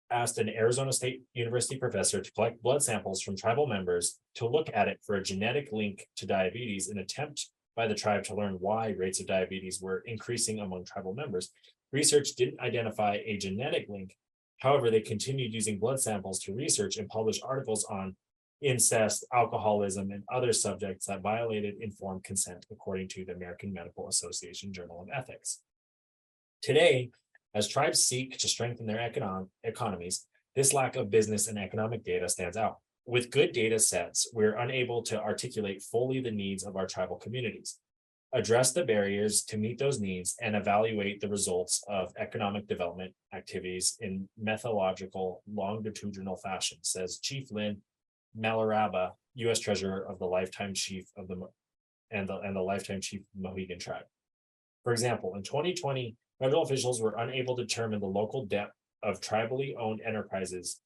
asked an Arizona State University professor to collect blood samples from tribal members to look at it for a genetic link to diabetes, an attempt by the tribe to learn why rates of diabetes were increasing among tribal members, research didn't identify a genetic link. However, they continued using blood samples to research and publish articles on incest, alcoholism, and other subjects that violated informed consent, according to the American Medical Association Journal of Ethics. Today, as tribes seek to strengthen their economies, this lack of business and economic data stands out. With good data sets, we're unable to articulate fully the needs of our tribal communities, address the barriers to meet those needs, and evaluate the results of economic development activities in methodological, longitudinal fashion, says Chief Lynn Malaraba, U.S. Treasurer of the Lifetime Chief of the Lifetime Chief Mohegan Tribe. For example, in 2020, federal officials were unable to determine the local depth of tribally owned enterprises.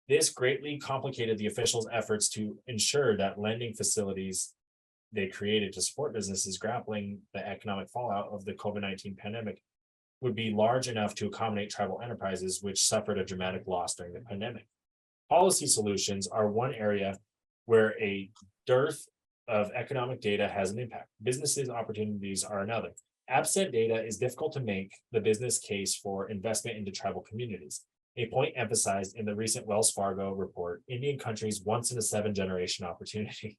This greatly complicated the officials' efforts to ensure that lending facilities they created to support businesses grappling the economic fallout of the COVID-19 pandemic would be large enough to accommodate tribal enterprises, which suffered a dramatic loss during the pandemic. Policy solutions are one area where a dearth of economic data has an impact. Businesses' opportunities are another. Absent data is difficult to make the business case for investment into tribal communities, a point emphasized in the recent Wells Fargo report, Indian country's once in a 7-generation opportunity.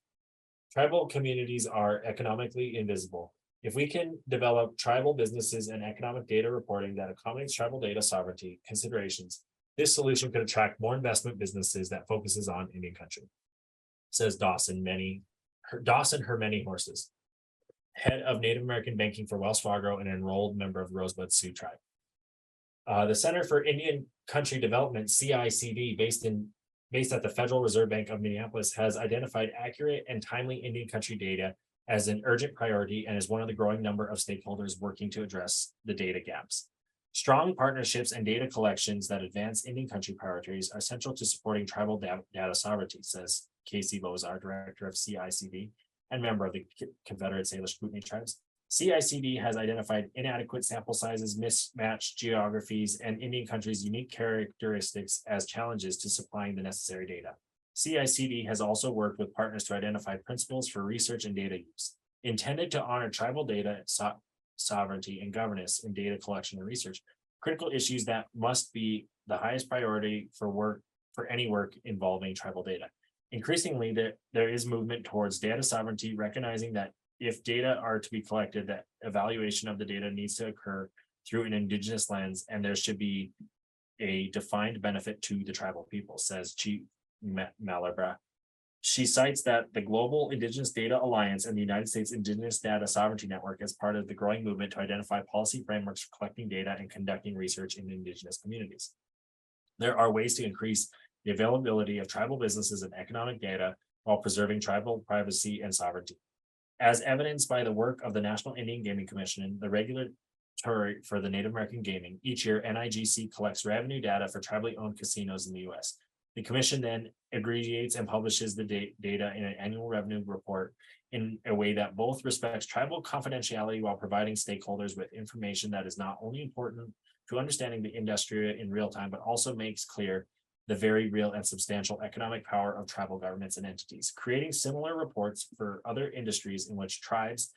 Tribal communities are economically invisible. If we can develop tribal businesses and economic data reporting that accommodates tribal data sovereignty considerations, this solution could attract more investment businesses that focuses on Indian country, says Dawson Hermany Horses, head of Native American banking for Wells Fargo and an enrolled member of the Rosebud Sioux tribe. The Center for Indian Country Development, CICD, based at the Federal Reserve Bank of Minneapolis, has identified accurate and timely Indian country data as an urgent priority and is one of the growing number of stakeholders working to address the data gaps. Strong partnerships and data collections that advance Indian country priorities are central to supporting tribal data sovereignty, says Casey Bozar, director of CICD and member of the Confederate Salish Kootenai tribes. CICD has identified inadequate sample sizes, mismatched geographies, and Indian countries' unique characteristics as challenges to supplying the necessary data. CICD has also worked with partners to identify principles for research and data use, intended to honor tribal data sovereignty and governance in data collection and research, critical issues that must be the highest priority for any work involving tribal data. Increasingly, there is movement towards data sovereignty, recognizing that if data are to be collected, that evaluation of the data needs to occur through an indigenous lens, and there should be a defined benefit to the tribal people, says Chief Malabra. She cites that the Global Indigenous Data Alliance and the United States Indigenous Data Sovereignty Network as part of the growing movement to identify policy frameworks for collecting data and conducting research in indigenous communities. There are ways to increase the availability of tribal businesses and economic data while preserving tribal privacy and sovereignty. As evidenced by the work of the National Indian Gaming Commission, the regulatory for the Native American gaming, each year NIGC collects revenue data for tribally owned casinos in the US. The commission then aggregates and publishes the data in an annual revenue report in a way that both respects tribal confidentiality while providing stakeholders with information that is not only important to understanding the industry in real time, but also makes clear the very real and substantial economic power of tribal governments and entities. Creating similar reports for other industries in which tribes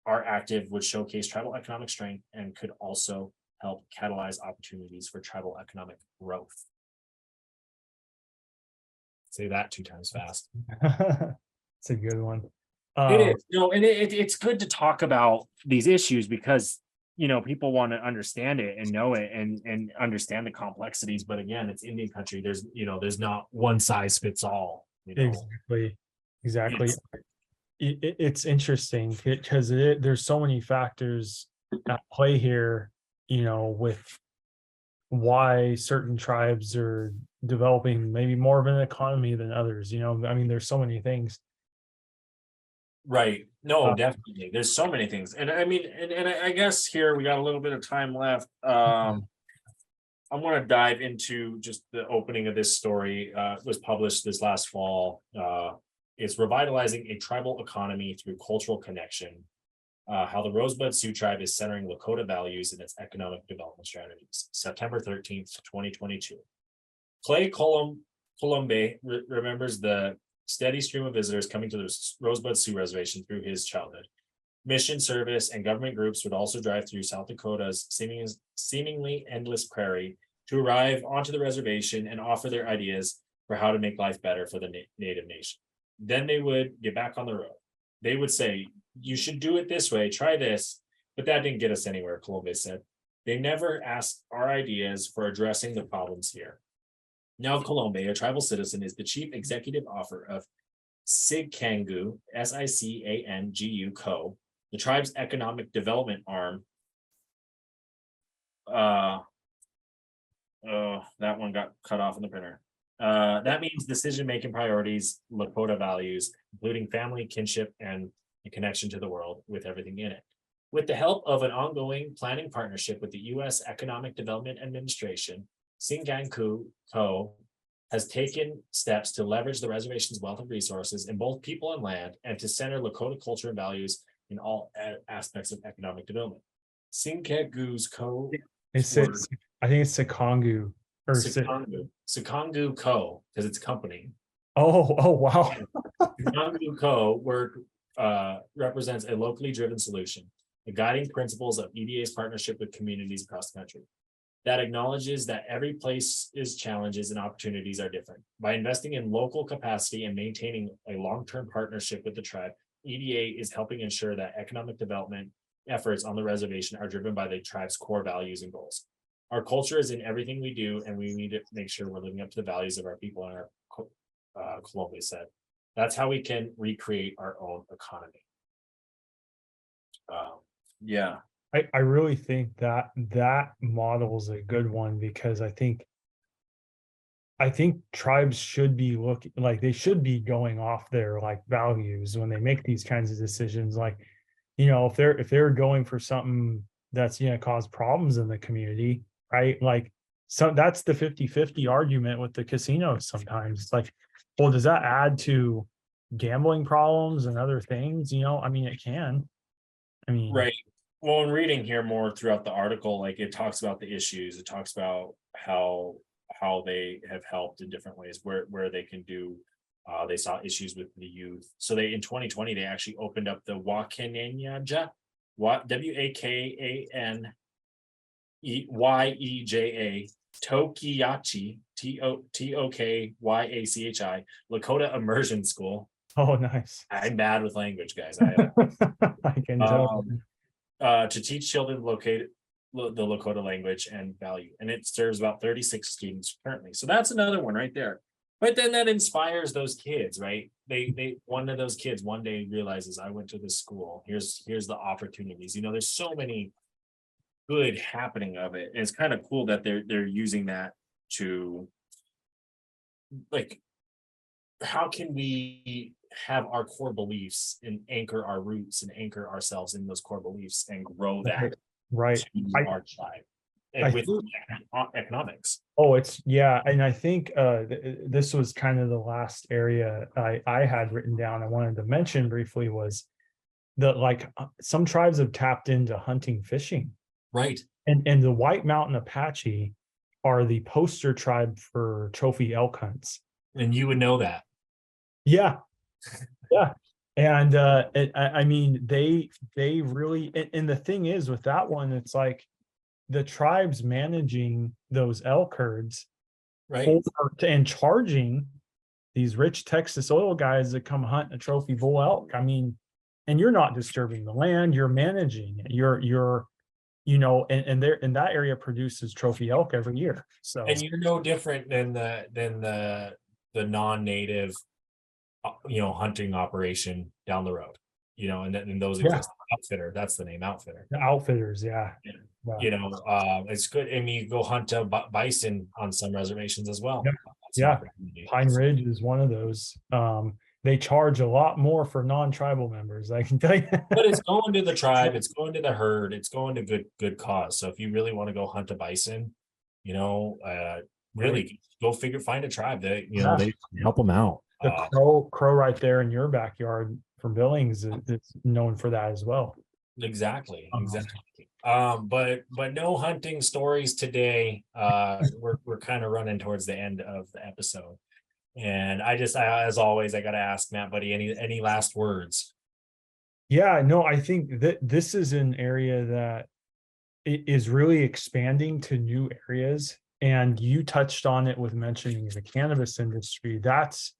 are active would showcase tribal economic strength and could also help catalyze opportunities for tribal economic growth. Say that 2 times fast.
It's a good one.
It is, and it's good to talk about these issues because people want to understand it and know it and understand the complexities. But again, it's Indian country. There's not one size fits all.
Exactly. It's interesting because there's so many factors at play here, with why certain tribes are developing maybe more of an economy than others. There's so many things.
Right. No, definitely. There's so many things. And I guess here we got a little bit of time left. I want to dive into just the opening of this story. It was published this last fall. It's revitalizing a tribal economy through cultural connection. How the Rosebud Sioux tribe is centering Lakota values in its economic development strategies. September 13th, 2022. Clay Colombe remembers the steady stream of visitors coming to the Rosebud Sioux Reservation through his childhood. Mission service and government groups would also drive through South Dakota's seemingly endless prairie to arrive onto the reservation and offer their ideas for how to make life better for the Native Nation. Then they would get back on the road. They would say, "You should do it this way, try this," but that didn't get us anywhere, Colombe said. They never asked our ideas for addressing the problems here. Now Colombe, a tribal citizen, is the chief executive officer of SICANGU, SICANGU Co., the tribe's economic development arm. That one got cut off in the printer. That means decision-making priorities, Lakota values, including family, kinship, and a connection to the world with everything in it. With the help of an ongoing planning partnership with the U.S. Economic Development Administration, Singanku Co. has taken steps to leverage the reservation's wealth of resources in both people and land, and to center Lakota culture and values in all aspects of economic development. Singanku's Co.
It's
word-
I think it's Sikongu or
Sikongu Co. because it's a company.
oh wow.
Economies Co. word represents a locally driven solution, the guiding principles of EDA's partnership with communities across the country. That acknowledges that every place's challenges and opportunities are different. By investing in local capacity and maintaining a long-term partnership with the tribe, EDA is helping ensure that economic development efforts on the reservation are driven by the tribe's core values and goals. Our culture is in everything we do, and we need to make sure we're living up to the values of our people and our Columbia said. That's how we can recreate our own economy. Yeah.
I really think that model is a good one, because I think tribes should be looking like they should be going off their like values when they make these kinds of decisions. Like, if they're going for something that's going to cause problems in the community, right? Like, so that's the 50-50 argument with the casinos sometimes. It's like, well, does that add to gambling problems and other things? I mean, it can. I mean,
Right. Well, in reading here more throughout the article, like it talks about the issues, it talks about how they have helped in different ways, where they can do. They saw issues with the youth. So they in 2020 they actually opened up the Wakanenyaja, WAKANEYEJA Tokyachi TOKYACHI Lakota Immersion School.
oh, nice.
I'm bad with language, guys.
I can tell.
To teach children the Lakota language and value, and it serves about 36 students currently. So that's another one right there. But then that inspires those kids, right? They one of those kids one day realizes, I went to this school. Here's the opportunities. There's so many good happening of it. And it's kind of cool that they're using that to, like, how can we have our core beliefs and anchor our roots and anchor ourselves in those core beliefs and grow that
Right.
to our tribe and with economics.
Oh, and I think this was kind of the last area I had written down I wanted to mention briefly, was that like some tribes have tapped into hunting, fishing.
Right.
And the White Mountain Apache are the poster tribe for trophy elk hunts.
And you would know that.
Yeah. Yeah. And I mean, they really, and the thing is with that one, it's like the tribes managing those elk herds,
right,
and charging these rich Texas oil guys that come hunt a trophy bull elk. I mean, and you're not disturbing the land, you're managing it. You're and there in that area produces trophy elk every year. So,
and you're no different than the non-native hunting operation down the road, and those exist. Outfitter, that's the name, Outfitter.
The Outfitters, yeah.
It's good. I mean, you go hunt a bison on some reservations as well.
Yeah. Pine Ridge is one of those. They charge a lot more for non-tribal members, I can tell you.
But it's going to the tribe, it's going to the herd, it's going to good cause. So if you really want to go hunt a bison, really go find a tribe that they help them out.
The crow right there in your backyard from Billings is known for that as well.
Exactly. But no hunting stories today. We're kind of running towards the end of the episode, and I as always, I got to ask Matt, buddy, any last words?
Yeah, no, I think that this is an area that is really expanding to new areas, and you touched on it with mentioning the cannabis industry. That's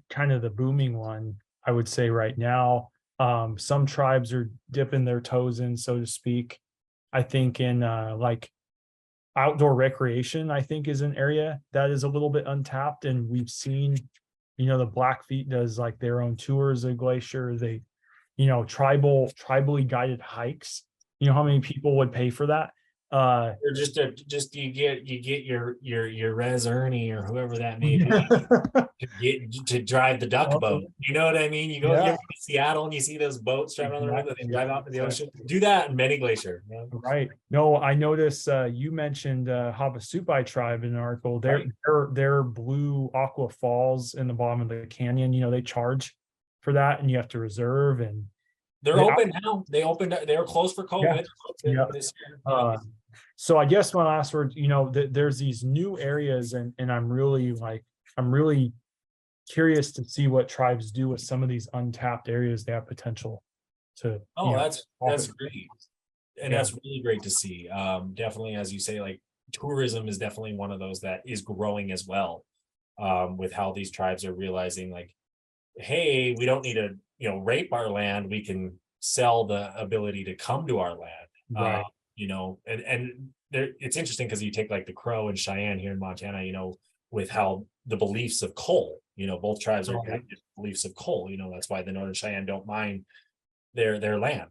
kind of the booming one, I would say right now. Some tribes are dipping their toes in, so to speak. I think in like outdoor recreation, I think is an area that is a little bit untapped. And we've seen, the Blackfeet does like their own tours of Glacier. They, tribally guided hikes. How many people would pay for that? Uh,
Or just you get your Res Ernie or whoever that may be to drive the duck boat. You know what I mean? You
Yeah.
ever go to Seattle and you see those boats driving on the river, they
Exactly.
drive out to the ocean.
Exactly.
Do that in many glacier. You know?
Right. No, I noticed you mentioned Havasupai tribe in an article.
Right.
Their blue aqua falls in the bottom of the canyon. They charge for that, and you have to reserve. And
They're open now. They opened. They were closed for COVID.
Yeah.
This year.
So I guess my last word, there's these new areas, and I'm really curious to see what tribes do with some of these untapped areas. They have potential to.
That's great. And that's really great to see. Definitely, as you say, like tourism is definitely one of those that is growing as well. With how these tribes are realizing, like, hey, we don't need to, rape our land. We can sell the ability to come to our land.
Right.
And it's interesting because you take like the Crow and Cheyenne here in Montana, with how the beliefs of coal, both tribes have different beliefs of coal. That's why the Northern Cheyenne don't mind their land.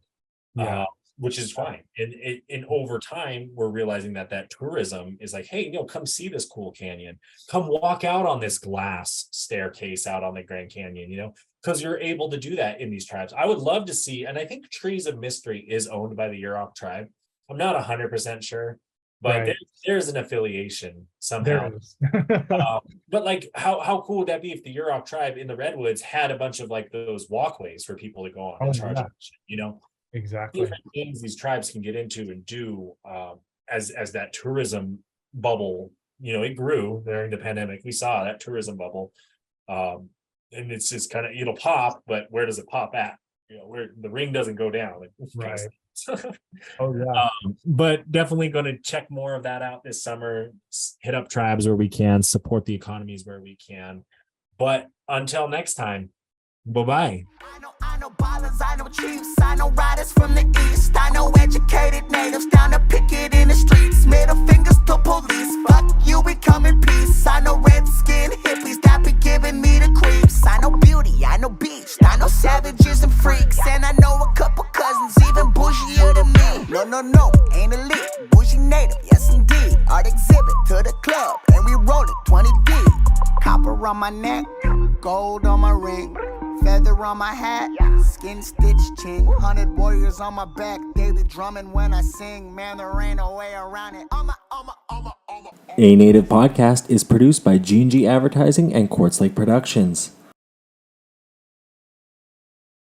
Yeah.
Which is fine. And over time, we're realizing that tourism is like, hey, come see this cool canyon. Come walk out on this glass staircase out on the Grand Canyon, because you're able to do that in these tribes. I would love to see, and I think Trees of Mystery is owned by the Yurok tribe. I'm not 100% sure, but there's an affiliation somehow. But like, how cool would that be if the Yurok tribe in the Redwoods had a bunch of like those walkways for people to go on and charge,
Exactly.
different things these tribes can get into and do as that tourism bubble, it grew during the pandemic. We saw that tourism bubble. And it's just kind of, it'll pop, but where does it pop at? Where the ring doesn't go down.
Right. Oh yeah.
But definitely going to check more of that out this summer. Hit up tribes where we can, support the economies where we can. But until next time, bye-bye.
I know ballers, I know chiefs, I know riders from the east, I know educated natives down to picket in the streets, middle fingers to police, fuck you, we come in peace. I know red-skinned hippies that be giving me the creeps. I know beauty, I know beach, I know savages and freaks, and I know a couple cousins even bougier than me. No, ain't elite, bougie native, yes indeed. Art exhibit to the club, and we roll it 20 deep. Copper on my neck, gold on my ring, feather on my hat, skin stitched chin, 100 warriors on my back, they be drumming when I sing, man there ain't no way around it.
A Native Podcast is produced by G&G Advertising and Quartz Lake Productions.